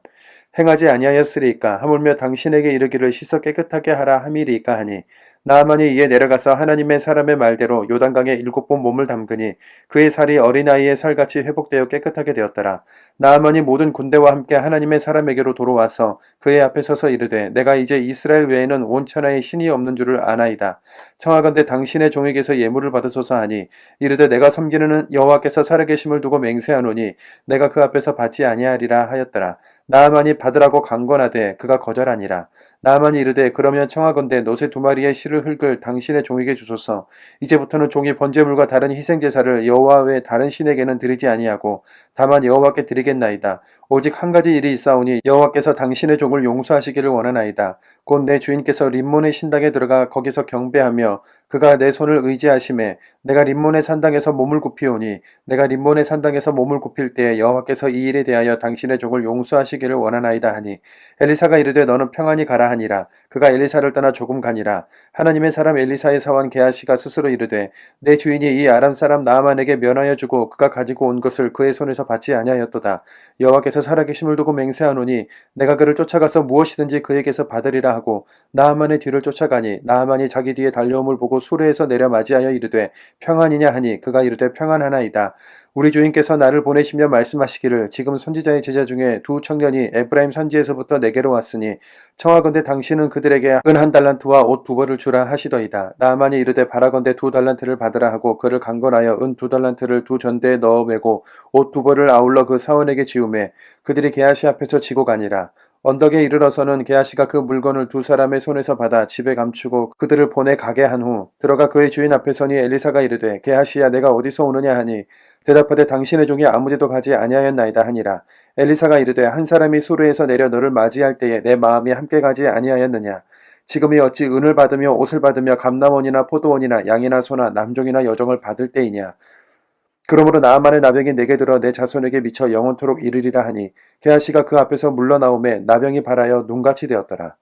행하지 아니하였으리이까. 하물며 당신에게 이르기를 씻어 깨끗하게 하라 함이리이까 하니 나아만이 이에 내려가서 하나님의 사람의 말대로 요단강에 7번 몸을 담그니 그의 살이 어린아이의 살같이 회복되어 깨끗하게 되었더라. 나아만이 모든 군대와 함께 하나님의 사람에게로 돌아와서 그의 앞에 서서 이르되 내가 이제 이스라엘 외에는 온 천하에 신이 없는 줄을 아나이다. 청하건대 당신의 종에게서 예물을 받으소서 하니 이르되 내가 섬기는 여호와께서 살아계심을 두고 맹세하노니 내가 그 앞에서 받지 아니하리라 하였더라. 나아만이 받으라고 강권하되 그가 거절하니라. 나아만이 이르되 그러면 청하건대 노새 2마리의 실을 흙을 당신의 종에게 주소서. 이제부터는 종이 번제물과 다른 희생제사를 여호와 외 다른 신에게는 드리지 아니하고 다만 여호와께 드리겠나이다. 오직 한 가지 일이 있사오니 여호와께서 당신의 종을 용서하시기를 원하나이다. 곧 내 주인께서 림몬의 신당에 들어가 거기서 경배하며 그가 내 손을 의지하심에 내가 림몬의 산당에서 몸을 굽히오니 내가 림몬의 산당에서 몸을 굽힐 때에 여호와께서 이 일에 대하여 당신의 종을 용서하시기를 원하나이다 하니 엘리사가 이르되 너는 평안히 가라 하니라. 그가 엘리사를 떠나 조금 가니라. 하나님의 사람 엘리사의 사원 게하시가 스스로 이르되 내 주인이 이 아람 사람 나아만에게 면하여 주고 그가 가지고 온 것을 그의 손에서 받지 아니하였도다. 여호와께서 살아계심을 두고 맹세하노니 내가 그를 쫓아가서 무엇이든지 그에게서 받으리라 하라 하고 나아만의 뒤를 쫓아가니 나아만이 자기 뒤에 달려옴을 보고 수레에서 내려 맞이하여 이르되 평안이냐 하니 그가 이르되 평안하나이다. 우리 주인께서 나를 보내시며 말씀하시기를 지금 선지자의 제자 중에 두 청년이 에브라임 산지에서부터 내게로 왔으니 청하건대 당신은 그들에게 은 한 달란트와 옷 두 벌을 주라 하시더이다. 나아만이 이르되 바라건대 두 달란트를 받으라 하고 그를 강권하여 은 두 달란트를 두 전대에 넣어 매고 옷 두 벌을 아울러 그 사원에게 지우매 그들이 게하시 앞에서 지고 가니라. 언덕에 이르러서는 게하시가 그 물건을 두 사람의 손에서 받아 집에 감추고 그들을 보내 가게 한 후 들어가 그의 주인 앞에 서니 엘리사가 이르되 게하시야 내가 어디서 오느냐 하니 대답하되 당신의 종이 아무데도 가지 아니하였나이다 하니라. 엘리사가 이르되 한 사람이 수르에서 내려 너를 맞이할 때에 내 마음이 함께 가지 아니하였느냐. 지금이 어찌 은을 받으며 옷을 받으며 감남원이나 포도원이나 양이나 소나 남종이나 여종을 받을 때이냐. 그러므로 나아만의 나병이 내게 들어 내 자손에게 미쳐 영원토록 이르리라 하니 게하시가 그 앞에서 물러나오매 나병이 발하여 눈같이 되었더라.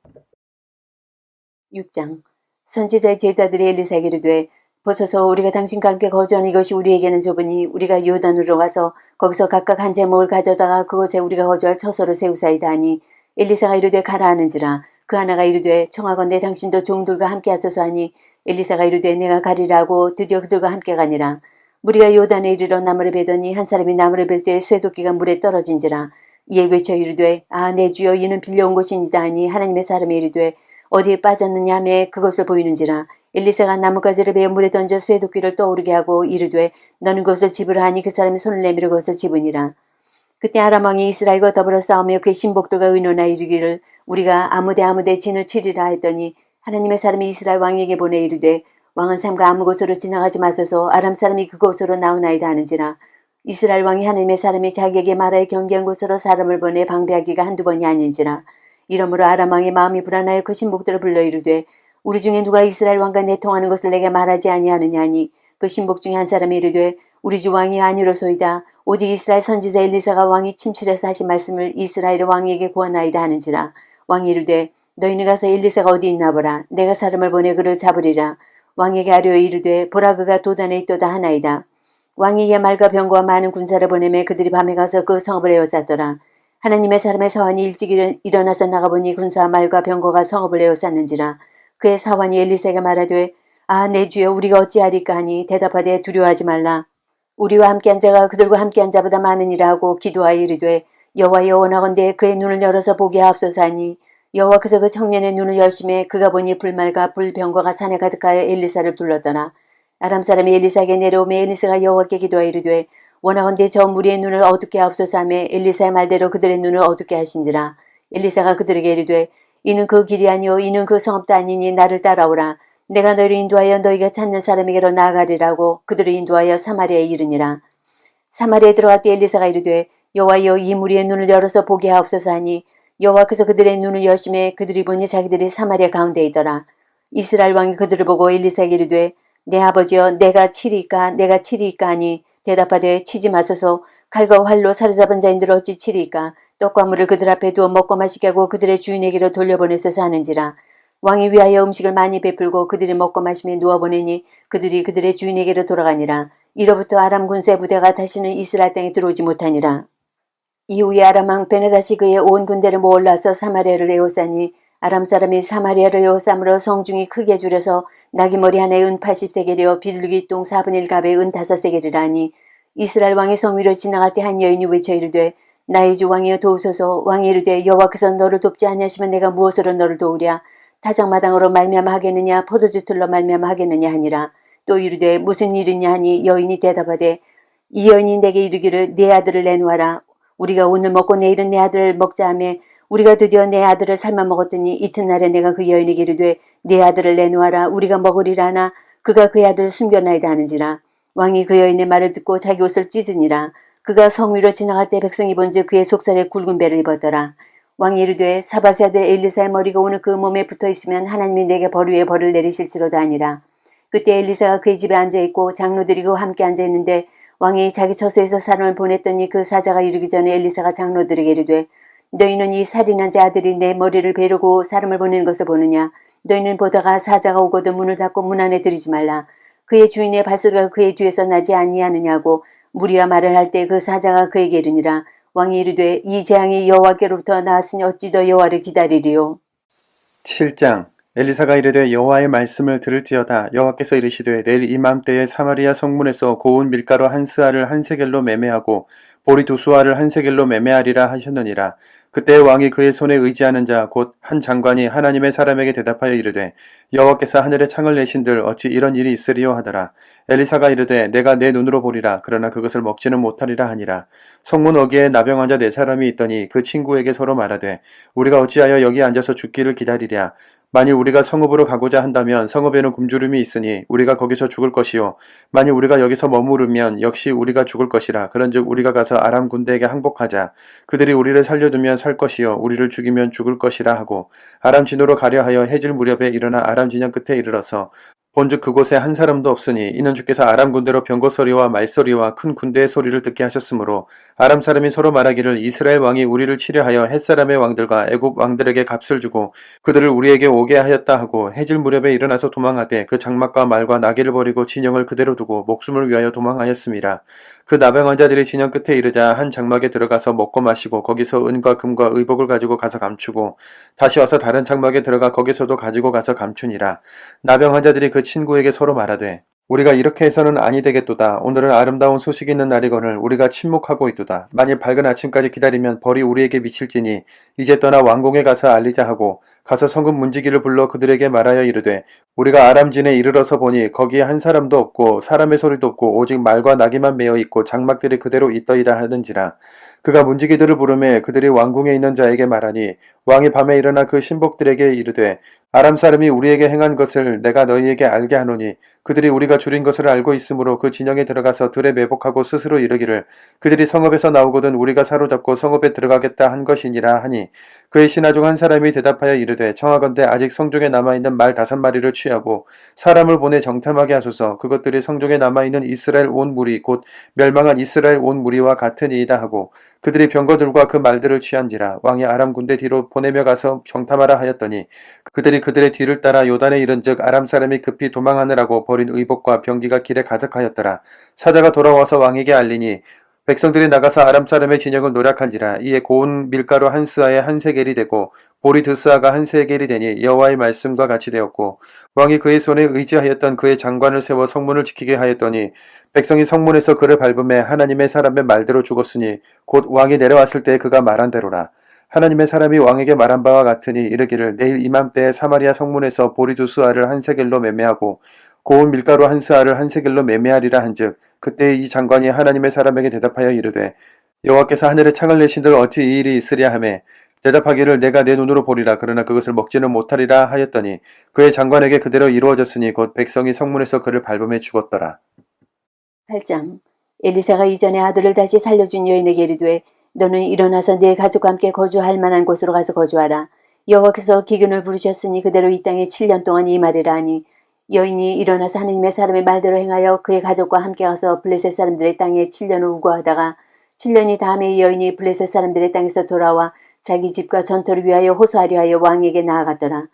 6장 선지자의 제자들이 엘리사에게 이르되 보소서 우리가 당신과 함께 거주하는 이것이 우리에게는 좁으니 우리가 요단으로 가서 거기서 각각 한 제목을 가져다가 그곳에 우리가 거주할 처소를 세우사이다 하니 엘리사가 이르되 가라 하는지라. 그 하나가 이르되 청하건대 당신도 종들과 함께 하소서 하니 엘리사가 이르되 내가 가리라 하고 드디어 그들과 함께 가니라. 무리가 요단에 이르러 나무를 베더니 한 사람이 나무를 벨 때에 쇠도끼가 물에 떨어진지라. 이에 외쳐 이르되 아 내 주여 이는 빌려온 곳이니이다 하니 하나님의 사람이 이르되 어디에 빠졌느냐 하매 그것을 보이는지라. 엘리사가 나뭇가지를 베어 물에 던져 쇠도끼를 떠오르게 하고 이르되 너는 그것을 집으라 하니 그 사람이 손을 내밀어 그것을 집으니라. 그때 아람 왕이 이스라엘과 더불어 싸우며 그의 신복도가 의논하 이르기를 우리가 아무데 진을 치리라 했더니 하나님의 사람이 이스라엘 왕에게 보내 이르되 왕은 삼가 아무 곳으로 지나가지 마소서 아람 사람이 그곳으로 나오나이다 하는지라. 이스라엘 왕이 하나님의 사람이 자기에게 말하여 경계한 곳으로 사람을 보내 방비하기가 한두 번이 아닌지라. 이러므로 아람 왕의 마음이 불안하여 그 신복들을 불러 이르되 우리 중에 누가 이스라엘 왕과 내통하는 것을 내게 말하지 아니하느냐 하니 그 신복 중에 한 사람이 이르되 우리 주 왕이 아니로소이다. 오직 이스라엘 선지자 엘리사가 왕이 침실에서 하신 말씀을 이스라엘 왕에게 고하나이다 하는지라. 왕이 이르되 너희는 가서 엘리사가 어디 있나 보라. 내가 사람을 보내 그를 잡으리라. 왕에게 아뢰어 이르되 보라 그가 도단에 있도다 하나이다. 왕이 이에 말과 병거와 많은 군사를 보내매 그들이 밤에 가서 그 성읍을 에워쌌더라. 하나님의 사람의 사환이 일찍 일어나서 나가보니 군사와 말과 병거가 성읍을 에워쌌는지라. 그의 사환이 엘리사에게 말하되 아 내 주여 우리가 어찌하리까 하니 대답하되 두려워하지 말라. 우리와 함께한 자가 그들과 함께한 자보다 많으니라 하고 기도하여 이르되 여호와여 원하건대 그의 눈을 열어서 보게 하옵소서 하니 여호와께서 그 청년의 눈을 여심해 그가 보니 불말과 불병거가 산에 가득하여 엘리사를 둘렀더라. 아람 사람이 엘리사에게 내려오매 엘리사가 여호와께 기도하여 이르되 원하건대 저 무리의 눈을 어둡게 하옵소서 하며 엘리사의 말대로 그들의 눈을 어둡게 하신지라. 엘리사가 그들에게 이르되 이는 그 길이 아니요 이는 그 성읍도 아니니 나를 따라오라. 내가 너희를 인도하여 너희가 찾는 사람에게로 나아가리라고 그들을 인도하여 사마리아에 이르니라. 사마리아에 들어갈 때 엘리사가 이르되 여호와여 이 무리의 눈을 열어서 보게 하옵소서 하니 여호와께서 그들의 눈을 여심해 그들이 보니 자기들이 사마리아 가운데에 있더라. 이스라엘 왕이 그들을 보고 엘리사에게 이르되 내 아버지여 내가 치리이까 하니 대답하되 치지 마소서. 칼과 활로 사로잡은 자인들 어찌 치리이까. 떡과 물을 그들 앞에 두어 먹고 마시게 하고 그들의 주인에게로 돌려보내소서 하는지라. 왕이 위하여 음식을 많이 베풀고 그들이 먹고 마시며 누워보내니 그들이 그들의 주인에게로 돌아가니라. 이로부터 아람 군세 부대가 다시는 이스라엘 땅에 들어오지 못하니라. 이후에 아람 왕 베나다시 그의 온 군대를 모을라서 사마리아를 에워싸니 아람 사람이 사마리아를 에워싸므로 성중이 크게 줄여서 나귀머리 하나에 은 80세겔이요 비둘기 똥 4분의 1갑에 은 5세겔이라 하니 이스라엘 왕이 성 위로 지나갈 때 한 여인이 외쳐 이르되 나의 주 왕이여 도우소서. 왕이 이르되 여호와께서 너를 돕지 아니하시면 내가 무엇으로 너를 도우랴. 타작마당으로 말미암아 하겠느냐 포도주 틀로 말미암아 하겠느냐 하니라. 또 이르되 무슨 일이냐 하니 여인이 대답하되 이 여인이 내게 이르기를 네 아들을 내놓아라. 우리가 오늘 먹고 내일은 내 아들을 먹자 하며 우리가 드디어 내 아들을 삶아 먹었더니 이튿날에 내가 그 여인에게 이르되 네 아들을 내놓아라. 우리가 먹으리라 하나 그가 그의 아들을 숨겨나이다 하는지라. 왕이 그 여인의 말을 듣고 자기 옷을 찢으니라. 그가 성 위로 지나갈 때 백성이 본즉 그의 속살에 굵은 배를 입었더라. 왕이 이르되 사바세 아들 엘리사의 머리가 오늘 그 몸에 붙어있으면 하나님이 내게 벌 위에 벌을 내리실지로다 하니라. 그때 엘리사가 그의 집에 앉아있고 장로들이 그와 함께 앉아있는데 왕이 자기 처소에서 사람을 보냈더니 그 사자가 이르기 전에 엘리사가 장로들에게 이르되 너희는 이 살인한 자 아들이 내 머리를 베르고 사람을 보내는 것을 보느냐. 너희는 보다가 사자가 오거든 문을 닫고 문 안에 들이지 말라. 그의 주인의 발소리가 그의 뒤에서 나지 아니하느냐고 무리와 말을 할 때 그 사자가 그에게 이르니라. 왕이 이르되 이 재앙이 여호와께로부터 나왔으니 어찌 더 여호와를 기다리리요. 7장 엘리사가 이르되 여호와의 말씀을 들을지어다. 여호와께서 이르시되 내일 이맘때에 사마리아 성문에서 고운 밀가루 한 스아를 한 세겔로 매매하고 보리 두 수아를 한 세겔로 매매하리라 하셨느니라. 그때 왕이 그의 손에 의지하는 자 곧 한 장관이 하나님의 사람에게 대답하여 이르되 여호와께서 하늘에 창을 내신들 어찌 이런 일이 있으리요 하더라. 엘리사가 이르되 내가 내 눈으로 보리라. 그러나 그것을 먹지는 못하리라 하니라. 성문 어귀에 나병 환자 네 사람이 있더니 그 친구에게 서로 말하되 우리가 어찌하여 여기 앉아서 죽기를 기다리랴. 만일 우리가 성읍으로 가고자 한다면 성읍에는 굶주림이 있으니 우리가 거기서 죽을 것이요 만일 우리가 여기서 머무르면 역시 우리가 죽을 것이라. 그런즉 우리가 가서 아람 군대에게 항복하자. 그들이 우리를 살려두면 살 것이요 우리를 죽이면 죽을 것이라 하고 아람 진으로 가려 하여 해질 무렵에 일어나 아람 진영 끝에 이르러서 본즉 그곳에 한 사람도 없으니 이는 주께서 아람 군대로 병거 소리와 말소리와 큰 군대의 소리를 듣게 하셨으므로 아람 사람이 서로 말하기를 이스라엘 왕이 우리를 치려하여 햇사람의 왕들과 애굽 왕들에게 값을 주고 그들을 우리에게 오게 하였다 하고 해질 무렵에 일어나서 도망하되 그 장막과 말과 나귀를 버리고 진영을 그대로 두고 목숨을 위하여 도망하였음이라. 그 나병 환자들이 진영 끝에 이르자 한 장막에 들어가서 먹고 마시고 거기서 은과 금과 의복을 가지고 가서 감추고 다시 와서 다른 장막에 들어가 거기서도 가지고 가서 감추니라. 나병 환자들이 그 친구에게 서로 말하되 우리가 이렇게 해서는 아니 되겠도다. 오늘은 아름다운 소식이 있는 날이거늘 우리가 침묵하고 있도다. 만일 밝은 아침까지 기다리면 벌이 우리에게 미칠지니 이제 떠나 왕궁에 가서 알리자 하고 가서 성읍 문지기를 불러 그들에게 말하여 이르되 우리가 아람진에 이르러서 보니 거기에 한 사람도 없고 사람의 소리도 없고 오직 말과 나귀만 메어 있고 장막들이 그대로 있더이다 하는지라. 그가 문지기들을 부르매 그들이 왕궁에 있는 자에게 말하니 왕이 밤에 일어나 그 신복들에게 이르되 아람 사람이 우리에게 행한 것을 내가 너희에게 알게 하노니 그들이 우리가 줄인 것을 알고 있으므로 그 진영에 들어가서 들에 매복하고 스스로 이르기를 그들이 성읍에서 나오거든 우리가 사로잡고 성읍에 들어가겠다 한 것이니라 하니 그의 신하 중 한 사람이 대답하여 이르되 청하건대 아직 성중에 남아있는 말 5마리를 취하고 사람을 보내 정탐하게 하소서. 그것들이 성중에 남아있는 이스라엘 온 무리 곧 멸망한 이스라엘 온 무리와 같으니이다 하고 그들이 병거들과 그 말들을 취한지라. 왕이 아람 군대 뒤로 보내며 가서 정탐하라 하였더니 그들이 그들의 뒤를 따라 요단에 이른즉 아람 사람이 급히 도망하느라고 버린 의복과 병기가 길에 가득하였더라. 사자가 돌아와서 왕에게 알리니 백성들이 나가서 아람 사람의 진영을 노략한지라. 이에 고운 밀가루 한 스아에 한 세겔이 되고 보리 두 스아가 한 세겔이 되니 여호와의 말씀과 같이 되었고 왕이 그의 손에 의지하였던 그의 장관을 세워 성문을 지키게 하였더니 백성이 성문에서 그를 밟음에 하나님의 사람의 말대로 죽었으니 곧 왕이 내려왔을 때 그가 말한 대로라. 하나님의 사람이 왕에게 말한 바와 같으니 이르기를 내일 이맘때에 사마리아 성문에서 보리 두 스아를 한 세겔로 매매하고 고운 밀가루 한 스아를 한 세겔로 매매하리라 한즉 그때 이 장관이 하나님의 사람에게 대답하여 이르되 여호와께서 하늘에 창을 내신들 어찌 이 일이 있으랴 하매 대답하기를 내가 내 눈으로 보리라. 그러나 그것을 먹지는 못하리라 하였더니 그의 장관에게 그대로 이루어졌으니 곧 백성이 성문에서 그를 밟음에 죽었더라. 8장 엘리사가 이전에 아들을 다시 살려준 여인에게 이르되 너는 일어나서 네 가족과 함께 거주할 만한 곳으로 가서 거주하라. 여호와께서 기근을 부르셨으니 그대로 이 땅에 7년 동안 임하리라 하니 여인이 일어나서 하나님의 사람의 말대로 행하여 그의 가족과 함께 가서 블레셋 사람들의 땅에 7년을 우거하다가 7년이 다음에 여인이 블레셋 사람들의 땅에서 돌아와 자기 집과 전토를 위하여 호소하려 하여 왕에게 나아갔더라.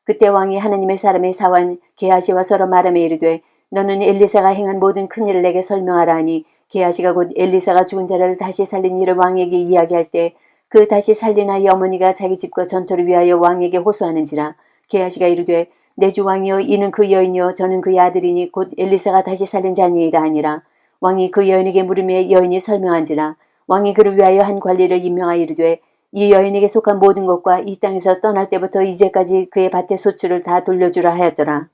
그때 왕이 하나님의 사람의 사환 게하시와 서로 말하며 이르되 너는 엘리사가 행한 모든 큰일을 내게 설명하라 하니 게하시가 곧 엘리사가 죽은 자를 다시 살린 일을 왕에게 이야기할 때 그 다시 살린 아이 어머니가 자기 집과 전토를 위하여 왕에게 호소하는지라. 게하시가 이르되 내 주 왕이여 이는 그 여인이여 저는 그의 아들이니 곧 엘리사가 다시 살린 자니이다 하니라. 왕이 그 여인에게 물으며 여인이 설명한지라. 왕이 그를 위하여 한 관리를 임명하여 이르되 이 여인에게 속한 모든 것과 이 땅에서 떠날 때부터 이제까지 그의 밭의 소출을 다 돌려주라 하였더라.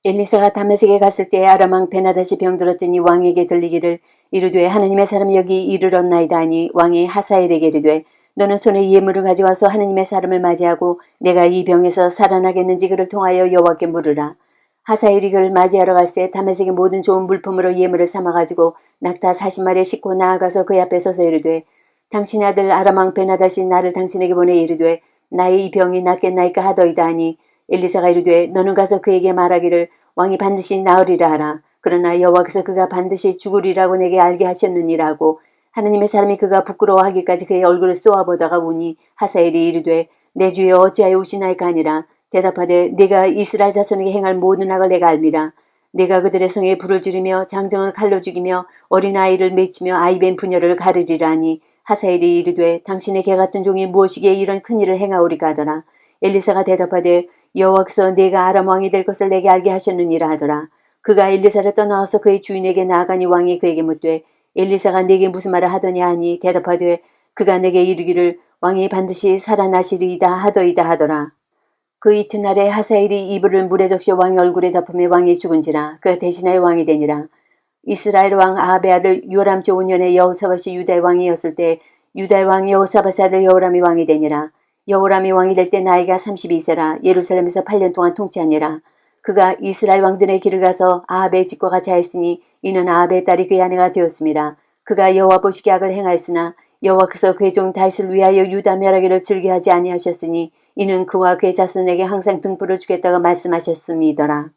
엘리사가 다메섹에 갔을 때 아람 왕 베나다시 병들었더니 왕에게 들리기를 이르되 하나님의 사람이 여기 이르렀나이다 하니 왕이 하사엘에게 이르되 너는 손에 예물을 가져와서 하나님의 사람을 맞이하고 내가 이 병에서 살아나겠는지 그를 통하여 여호와께 물으라. 하사엘이 그를 맞이하러 갈새 다메섹의 모든 좋은 물품으로 예물을 삼아가지고 낙타 40마리에 싣고 나아가서 그의 앞에 서서 이르되 당신의 아들 아람 왕 베나다시 나를 당신에게 보내 이르되 나의 이 병이 낫겠나이까 하더이다 하니 엘리사가 이르되 너는 가서 그에게 말하기를 왕이 반드시 나으리라 하라. 그러나 여호와께서 그가 반드시 죽으리라고 내게 알게 하셨느니라고 하나님의 사람이 그가 부끄러워하기까지 그의 얼굴을 쏘아보다가 우니 하사엘이 이르되 내 주여 어찌하여 우시나이까 하니라. 대답하되 네가 이스라엘 자손에게 행할 모든 악을 내가 알미라. 네가 그들의 성에 불을 지르며 장정을 칼로 죽이며 어린아이를 맺히며 아이벤 부녀를 가르리라 하니 하사엘이 이르되 당신의 개 같은 종이 무엇이기에 이런 큰일을 행하오리까 하더라. 엘리사가 대답하되 여호와께서 내가 아람 왕이 될 것을 내게 알게 하셨느니라 하더라. 그가 엘리사를 떠나와서 그의 주인에게 나아가니 왕이 그에게 묻되 엘리사가 내게 무슨 말을 하더냐 하니 대답하되 그가 내게 이르기를 왕이 반드시 살아나시리이다 하더이다 하더라. 그 이튿날에 하사엘이 이불을 물에 적셔 왕의 얼굴에 덮으며 왕이 죽은지라 그가 대신하여 왕이 되니라. 이스라엘 왕 아합의 아들 요람 제5년에 여호사밧이 유다의 왕이었을 때 유다의 왕 여호사밧의 아들 여호람이 왕이 되니라. 여호람이 왕이 될 때 나이가 32세라 예루살렘에서 8년 동안 통치하니라. 그가 이스라엘 왕들의 길을 가서 아합의 집과 같이 하였으니 이는 아합의 딸이 그의 아내가 되었습니다. 그가 여호와 보시기에 악을 행하였으나 여호와께서 그의 종 다윗을 위하여 유다 멸하기를 즐겨하지 아니하셨으니 이는 그와 그의 자손에게 항상 등불을 주겠다고 말씀하셨음이더라.